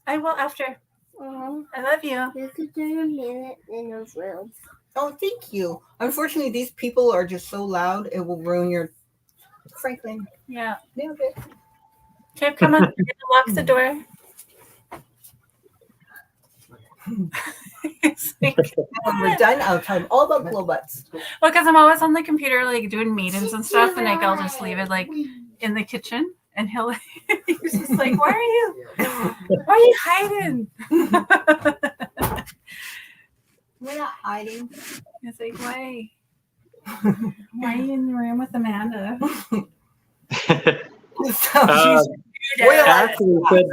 I will after. I love you. You could do a minute in a room. Oh, thank you. Unfortunately, these people are just so loud, it will ruin your Franklin. Yeah. Nailed it. Okay, come on. We're gonna lock the door. When we're done, I'll tell them all about glow butts. Well, because I'm always on the computer, like doing meetings and stuff, and like I'll just leave it like in the kitchen, and he's just like, "Why are you hiding?" We're not hiding. It's like, why? Why are you in the room with Amanda? Ashley said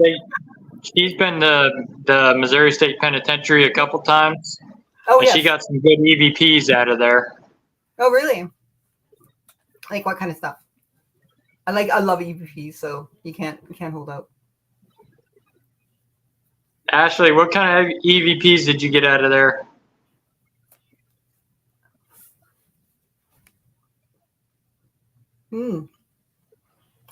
she's been to the Missouri State Penitentiary a couple times. Oh, yeah. She got some good EVPs out of there. Oh, really? Like what kind of stuff? I love EVPs, so you can't hold out. Ashley, what kind of EVPs did you get out of there? You're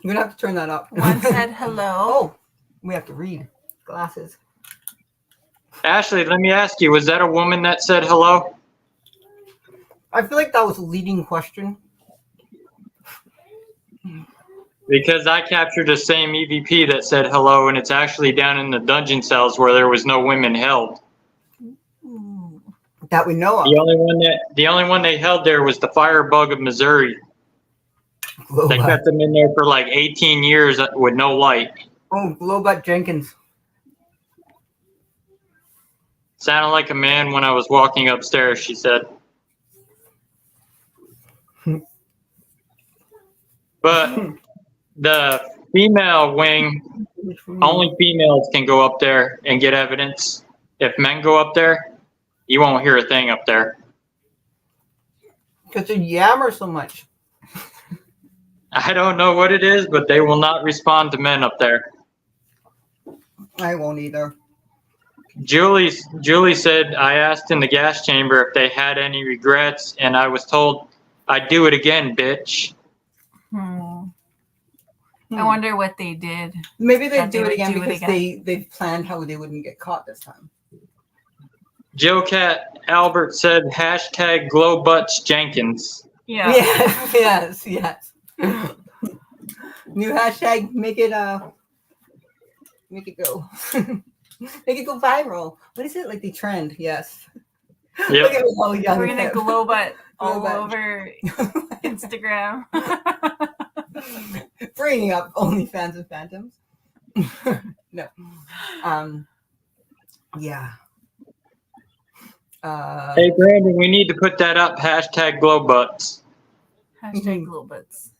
gonna have to turn that up. One said hello. Oh, we have to read. Glasses. Ashley, let me ask you, was that a woman that said hello? I feel like that was a leading question. Because I captured the same EVP that said hello, and it's actually down in the dungeon cells where there was no women held. That we know of. The only one they held there was the Firebug of Missouri. They kept them in there for like 18 years with no light. Oh, Glowbutt Jenkins. Sounded like a man when I was walking upstairs, she said. But the female wing, only females can go up there and get evidence. If men go up there, you won't hear a thing up there. Because they yammer so much. I don't know what it is, but they will not respond to men up there. I won't either. Julie said, I asked in the gas chamber if they had any regrets, and I was told, I'd do it again, bitch. I wonder what they did. Maybe they'd do it again because they planned how they wouldn't get caught this time. Joe Cat Albert said hashtag glow butts Jenkins. Yeah. Yes. New hashtag, make it go. Make it go viral. What is it? Like the trend, yes. Yep. Look at me, all young We're and gonna hip. glow butt all Glow butt. over Instagram. Bringing up OnlyFans and Phantoms. No. Yeah. Hey, Brandon, we need to put that up. Hashtag glow butts. Hashtag glow butts.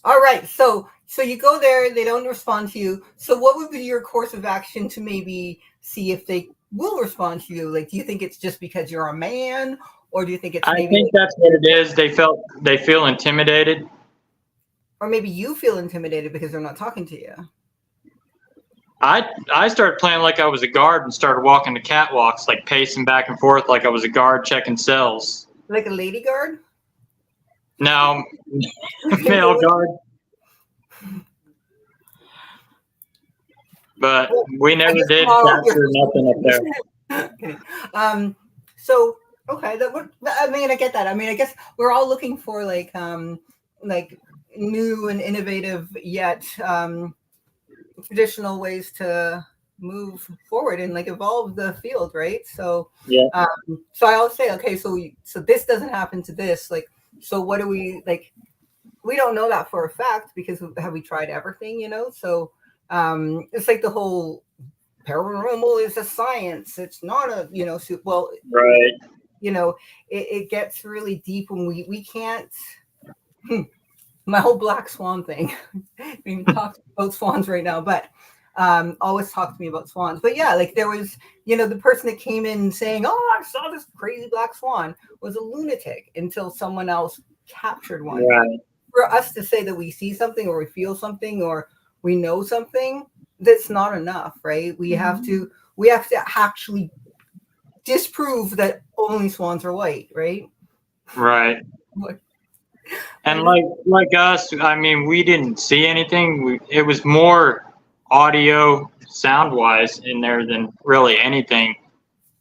All right. So you go there, they don't respond to you. So what would be your course of action to maybe see if they will respond to you? Like, do you think it's just because you're a man, or do you think it's I maybe, think that's what it is. They feel intimidated. or maybe you feel intimidated because they're not talking to you? I started playing like I was a guard and started walking the catwalks, like pacing back and forth like I was a guard checking cells. Like a lady guard? Now, male guard. But we never did capture nothing up there. Okay. So okay, I mean, I get that. I mean, I guess we're all looking for like new and innovative yet traditional ways to move forward and like evolve the field, right? So Yeah. So I always say, okay, so this doesn't happen to this, like, so what do we like? We don't know that for a fact because have we tried everything, you know? So it's like the whole paranormal is a science. It's not a, you know, well, Right. you know, it gets really deep when we can't. My whole black swan thing. We talk about swans right now, but always talk to me about swans. But yeah, like there was, you know, the person that came in saying, "Oh, I saw this crazy black swan," was a lunatic until someone else captured one. Right. For us to say that we see something or we feel something or we know something, that's not enough, right? We have to actually disprove that only swans are white, right? Right. What? And like us, I mean, we didn't see anything. It was more audio, sound wise, in there than really anything.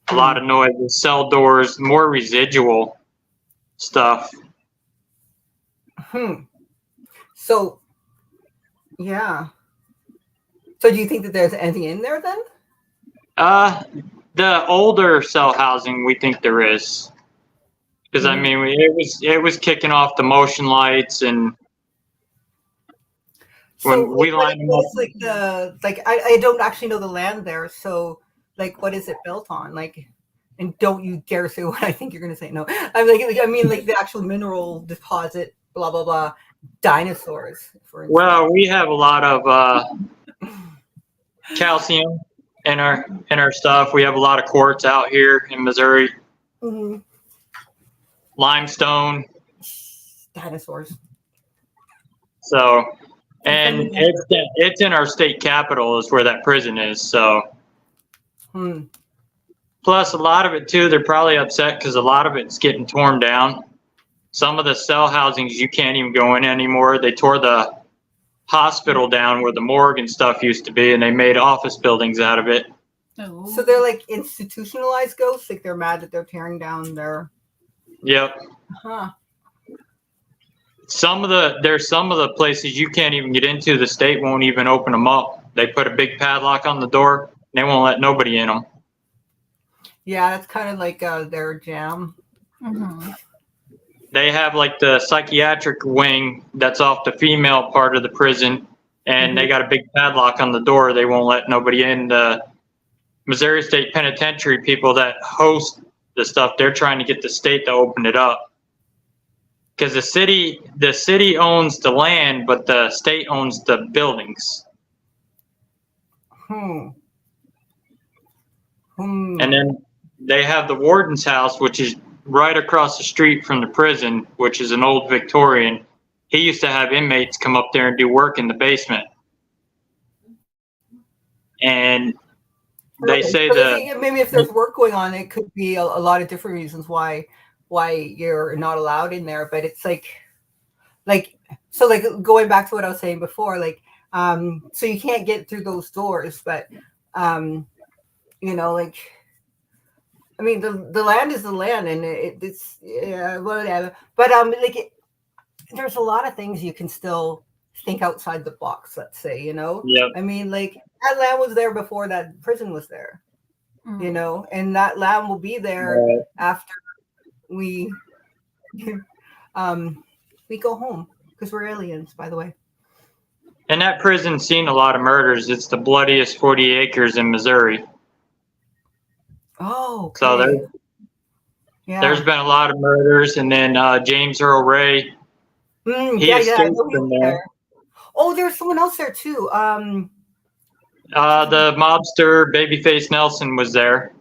A lot of noises, cell doors, more residual stuff. So, yeah. So, do you think that there's anything in there then? The older cell housing, we think there is, because I mean, it was kicking off the motion lights, and when we lined them up, I don't actually know the land there. So, like, what is it built on? Like, and don't you dare say what I think you're going to say. No, I mean, like the actual mineral deposit, blah blah blah, dinosaurs. For instance. well, we have a lot of calcium in our stuff. We have a lot of quartz out here in Missouri. Limestone. Dinosaurs. So, and it's in our state capital is where that prison is. So, plus a lot of it too, they're probably upset because a lot of it's getting torn down. Some of the cell housings you can't even go in anymore. They tore the hospital down where the morgue and stuff used to be, and they made office buildings out of it. Oh. So they're like institutionalized ghosts. Like they're mad that they're tearing down their. Yep. Huh. There's some of the places you can't even get into. The state won't even open them up. They put a big padlock on the door. They won't let nobody in them. Yeah, that's kind of like their jam. They have like the psychiatric wing that's off the female part of the prison, and they got a big padlock on the door. They won't let nobody in. The Missouri State Penitentiary people that host the stuff, they're trying to get the state to open it up. Because the city owns the land, but the state owns the buildings. And then they have the warden's house, which is right across the street from the prison, which is an old Victorian. He used to have inmates come up there and do work in the basement. And they say that maybe if there's work going on, it could be a lot of different reasons why you're not allowed in there. But it's like so like going back to what I was saying before, like so you can't get through those doors, but you know, like I mean, the land is the land, and it's whatever. But there's a lot of things you can still think outside the box. Let's say, Yep. I mean, like that land was there before that prison was there, and that land will be there Right. after we we go home because we're aliens, by the way. And that prison's seen a lot of murders. It's the bloodiest 40 acres in Missouri. Oh, okay. So there's been a lot of murders, and then James Earl Ray, he escaped I know from he's there. Oh, there's someone else there too. The mobster Babyface Nelson was there.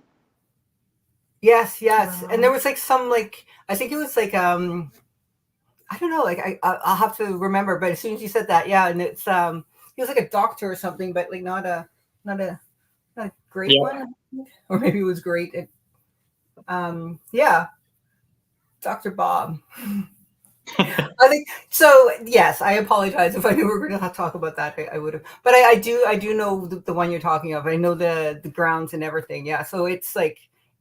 Yes, and there was like some I think it was I don't know, I'll have to remember, but as soon as you said that, yeah, and it's he was like a doctor or something, but like not a great one, or maybe it was great. Yeah, Dr. Bob. I think so. Yes, I apologize if I knew we were going to talk about that. I would have, but I do know the one you're talking of. I know the grounds and everything. Yeah, so it's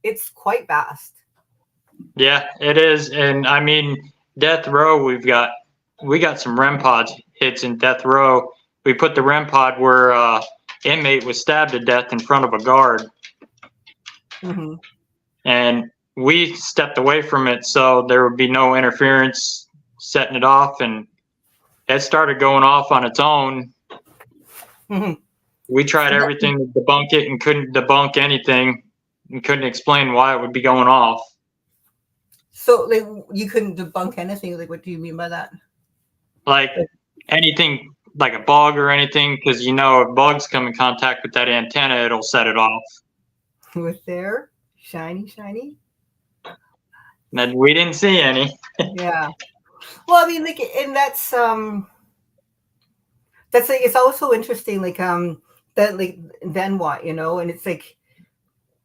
it's quite vast. Yeah, it is, and I mean, Death Row. We got some REM pod hits in Death Row. We put the REM pod where inmate was stabbed to death in front of a guard, and we stepped away from it so there would be no interference setting it off, and it started going off on its own. We tried everything to debunk it and couldn't debunk anything and couldn't explain why it would be going off. So like you couldn't debunk anything. Like, what do you mean by that? Like anything, like a bug or anything, because if bugs come in contact with that antenna, it'll set it off. With their shiny. And we didn't see any. Yeah. Well, I mean, and that's it's also interesting, that then what, and it's like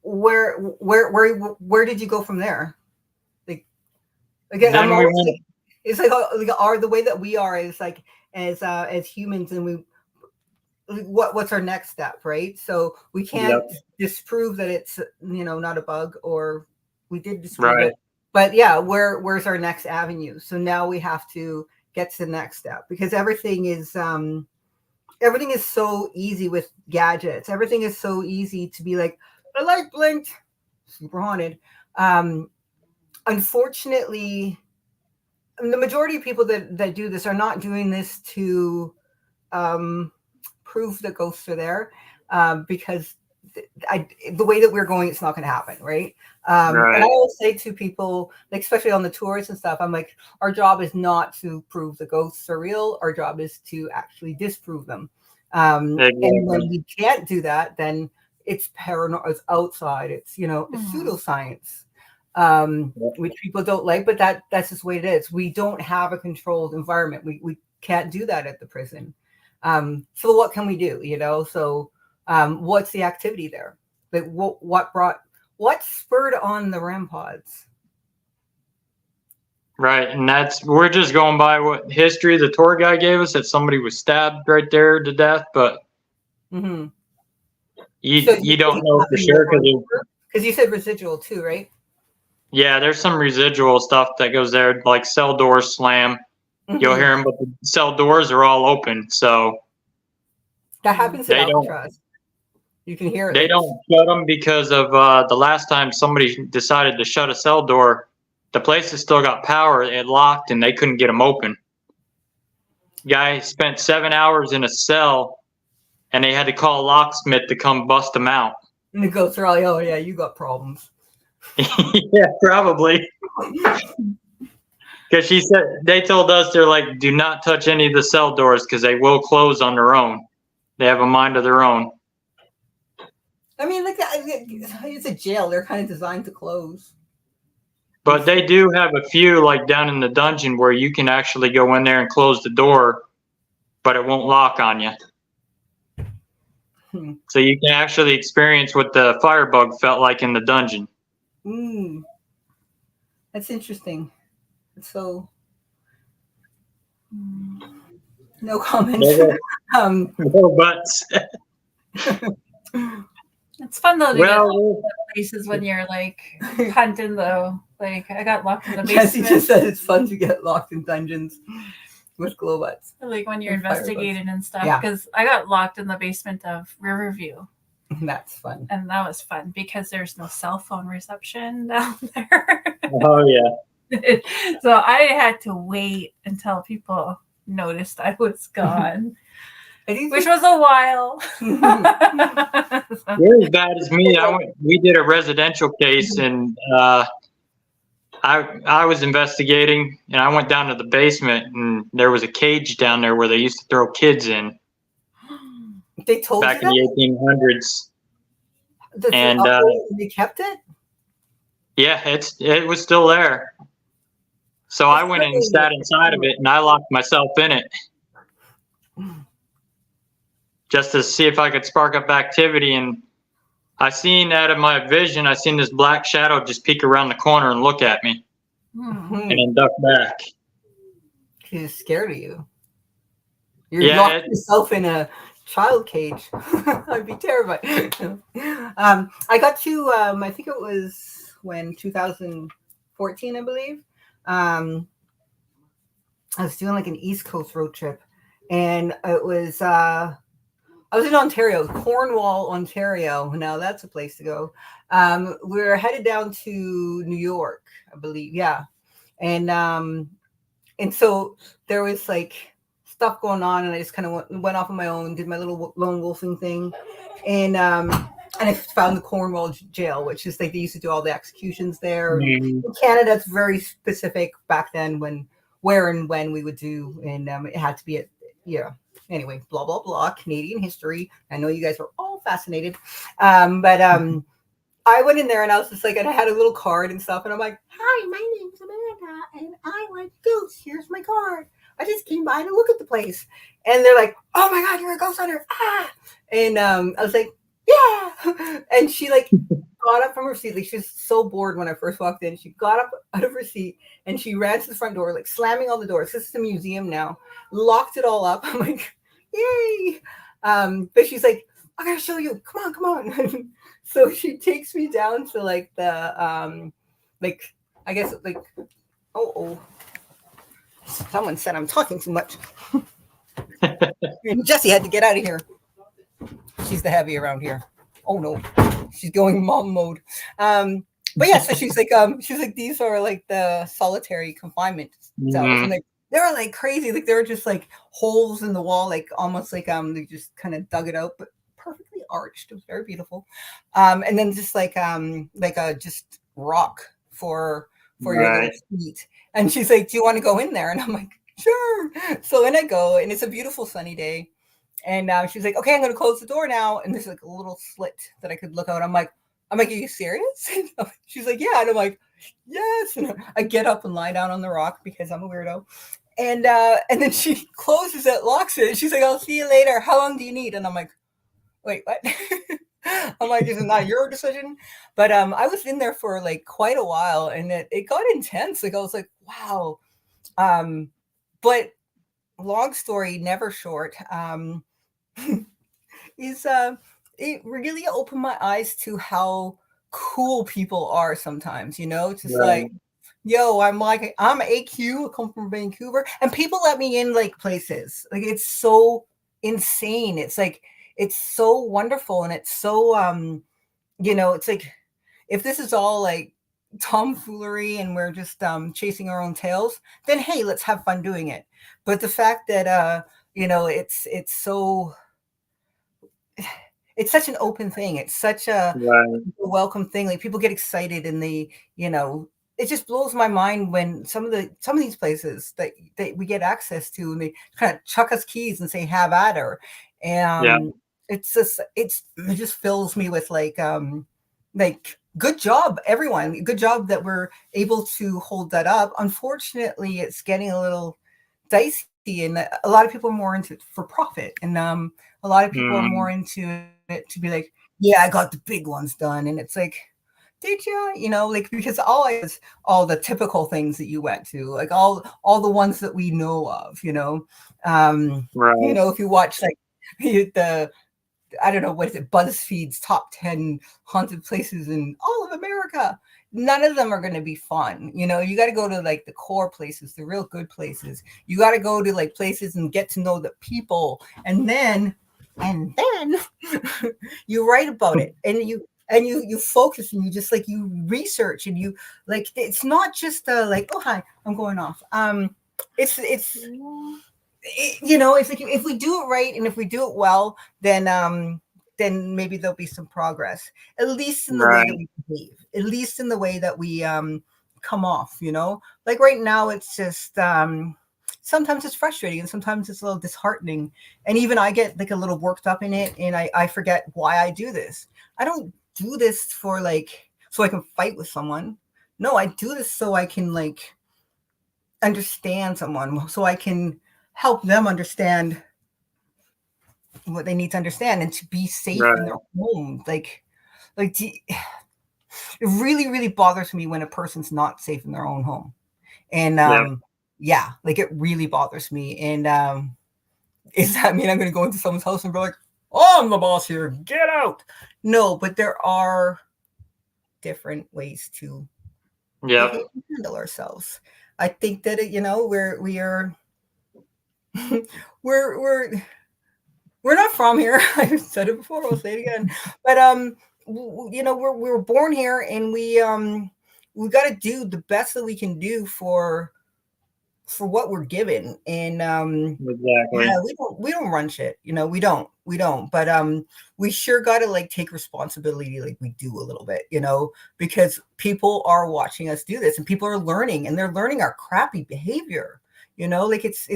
where did you go from there? Again, Then we went. It's the way that we are is as humans, and what's our next step, right? So we can't disprove that it's not a bug, or we did disprove it. But yeah, where's our next avenue? So now we have to get to the next step, because everything is so easy with gadgets. Everything is so easy to be like, the light blinked, super haunted. Unfortunately, the majority of people that do this are not doing this to prove that ghosts are there, because the way that we're going, it's not going to happen, right? And I always say to people, especially on the tours and stuff, I'm like, our job is not to prove the ghosts are real. Our job is to actually disprove them. And when we can't do that, then it's paranormal, it's outside, it's it's pseudoscience, which people don't like, but that's just the way it is. We don't have a controlled environment. We can't do that at the prison. So what can we do? So what's the activity there? Like what spurred on the REM pods? Right, and we're just going by what history the tour guide gave us, that somebody was stabbed right there to death, but you don't know for sure, because you said residual too, right? Yeah, there's some residual stuff that goes there, like cell doors slam. You'll hear them, but the cell doors are all open, so that happens at Alcatraz. You can hear it. They don't shut them because of the last time somebody decided to shut a cell door. The place has still got power. It locked, and they couldn't get them open. Guy spent 7 hours in a cell, and they had to call a locksmith to come bust them out. And the ghosts are like, "Oh yeah, you got problems." Yeah, probably. Because they told us, they're like, do not touch any of the cell doors because they will close on their own. They have a mind of their own. I mean, it's a jail. They're kind of designed to close. But they do have a few, like down in the dungeon, where you can actually go in there and close the door, but it won't lock on you. So you can actually experience what the firebug felt like in the dungeon. That's interesting. So, no comments. No buts. It's fun though to get Well, locked in places when you're like hunting though. Like I got locked in the Jesse basement. just said it's fun to get locked in dungeons with glowbutts. Like when you're And firebugs. investigating and stuff. Yeah. Because I got locked in the basement of Riverview. That's fun. And that was fun because there's no cell phone reception down there. oh yeah. So I had to wait until people noticed I was gone, which was a while. You're as bad as me. We did a residential case, and I was investigating, and I went down to the basement, and there was a cage down there where they used to throw kids in They told back you in the 1800s. that? And They kept it? yeah, it was still there. So I went in and sat inside of it, and I locked myself in it just to see if I could spark up activity. And I seen out of my vision, I seen this black shadow just peek around the corner and look at me, and then duck back. He's scared of you. You're Yeah, locked yourself in a child cage. I'd be terrified. I got to, I think it was when 2014, I believe. I was doing like an East Coast road trip, and it was I was in Ontario, Cornwall, Ontario. Now that's a place to go. We're headed down to New York, I believe. Yeah, and so there was like stuff going on, and I just kind of went off on my own, did my little lone wolfing thing, and I found the Cornwall jail, which is like they used to do all the executions there. In Canada, it's very specific back then where and when we would do, and it had to be at Anyway, blah blah blah. Canadian history. I know you guys are all fascinated, but I went in there and I was just like, and I had a little card and stuff, and I'm like, "Hi, my name's Amanda, and I like ghosts. Here's my card. I just came by to look at the place." And they're like, "Oh my God, you're a ghost hunter!" Ah, and I was like, "Yeah," and she like got up from her seat. Like she was so bored when I first walked in. She got up out of her seat and she ran to the front door, like slamming all the doors. This is a museum now. Locked it all up. I'm like, "Yay!" But she's like, "I gotta show you. Come on." So she takes me down to like the like I guess like someone said I'm talking too much. Jessie had to get out of here. She's the heavy around here. Oh no, she's going mom mode. But yeah, so she's like these are like the solitary confinement cells, and they were like crazy. Like they were just like holes in the wall, like almost like they just kind of dug it out, but perfectly arched. It was very beautiful. And then just like a just rock for your little feet. And she's like, "Do you want to go in there?" And I'm like, "Sure." So in I go, and it's a beautiful sunny day. And she's like, "Okay, I'm going to close the door now." And there's like a little slit that I could look out. I'm like, "Are you serious?" She's like, "Yeah." And I'm like, "Yes." And I get up and lie down on the rock because I'm a weirdo. And then she closes it, locks it. And she's like, "I'll see you later. How long do you need?" And I'm like, "Wait, what?" I'm like, "This is not your decision." But I was in there for like quite a while, and it got intense. Like I was like, wow. But long story, never short, is it really opened my eyes to how cool people are sometimes, just like, yo, I'm AQ, I come from Vancouver, and people let me in like places. Like it's so insane. It's like it's so wonderful, and it's so it's like if this is all like tomfoolery and we're just chasing our own tails, then hey, let's have fun doing it. But the fact that it's so it's such an open thing. It's such a welcome thing. Like people get excited, and it just blows my mind when some of these places that we get access to, and they kind of chuck us keys and say have at her, and it just fills me with like good job, everyone. Good job that we're able to hold that up. Unfortunately, it's getting a little dicey, and a lot of people are more into it for profit, and a lot of people are more into it to be like, yeah, I got the big ones done. And it's like, did you? Like, because all the typical things that you went to, like all the ones that we know of, if you watch like the I don't know, what is it, BuzzFeed's top 10 haunted places in all of America. None of them are going to be fun. You know, you got to go to like the core places, the real good places. You got to go to like places and get to know the people, and then you write about it, and you focus, and you just like, you research, and you like, it's not just like, oh hi, I'm going off. It's you know, it's like, if we do it right and if we do it well, then maybe there'll be some progress, at least in the way that we behave, at least in the way that we come off, you know. Like right now, it's just sometimes it's frustrating, and sometimes it's a little disheartening, and even I get like a little worked up in it, and I forget why I do this. I don't do this for like so I can fight with someone. No, I do this so I can like understand someone, so I can help them understand what they need to understand, and to be safe in their home. Like it really, really bothers me when a person's not safe in their own home. And yeah, like it really bothers me. And does that mean I'm going to go into someone's house and be like, oh, I'm the boss here, get out? No, but there are different ways to handle ourselves. I think that you know, we are we're not from here. I've said it before, I'll say it again. But you know, we were born here, and we got to do the best that we can do for what we're given. And Exactly. yeah, we don't run shit, you know, we don't. But we sure got to like take responsibility, like we do a little bit, you know, because people are watching us do this, and people are learning, and they're learning our crappy behavior, you know. Like it's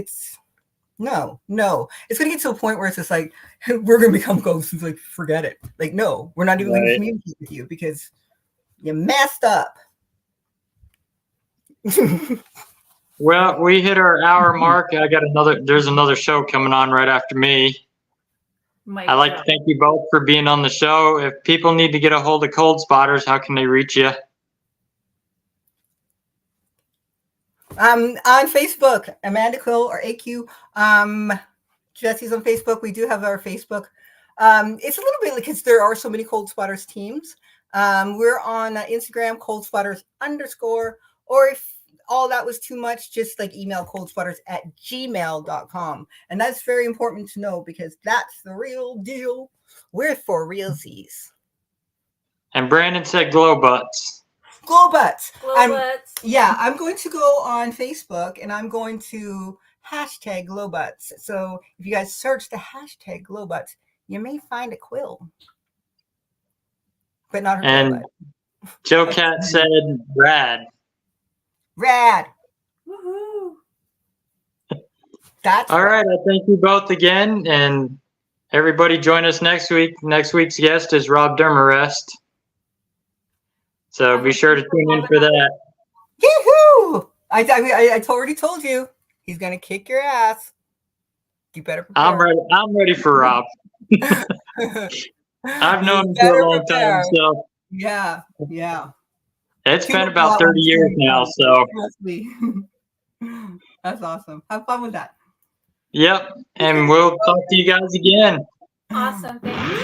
no, it's going to get to a point where it's just like, we're going to become ghosts. It's like, forget it. Like, no, we're not even going to communicate with you because you messed up. Well, we hit our hour mark. There's another show coming on right after me. I'd like to thank you both for being on the show. If people need to get a hold of Coldspotters, how can they reach you? On Facebook, Amanda Quill or AQ. Jesse's on Facebook. We do have our Facebook. It's a little bit like, because there are so many Coldspotters teams. We're on Instagram, Coldspotters_, or if all that was too much, just like email coldspotters@gmail.com. And that's very important to know, because that's the real deal. We're for realsies. And Brandon said glow butts. Glow butts. Yeah. I'm going to go on Facebook, and I'm going to hashtag glow butts. So if you guys search the hashtag glow butts, you may find a Quill, but not her glow butt. Joe Cat said rad. Woohoo. That's all right. I thank you both again, and everybody join us next week. Next week's guest is Rob Demarest. So be sure to tune in for that. Yahoo! I already told you, he's gonna kick your ass. You better prepare. I'm ready for Rob. I've known him for a long time, so yeah. It's been about 30 years now, so that's awesome. Have fun with that. Yep, and we'll talk to you guys again. Awesome. Thank you.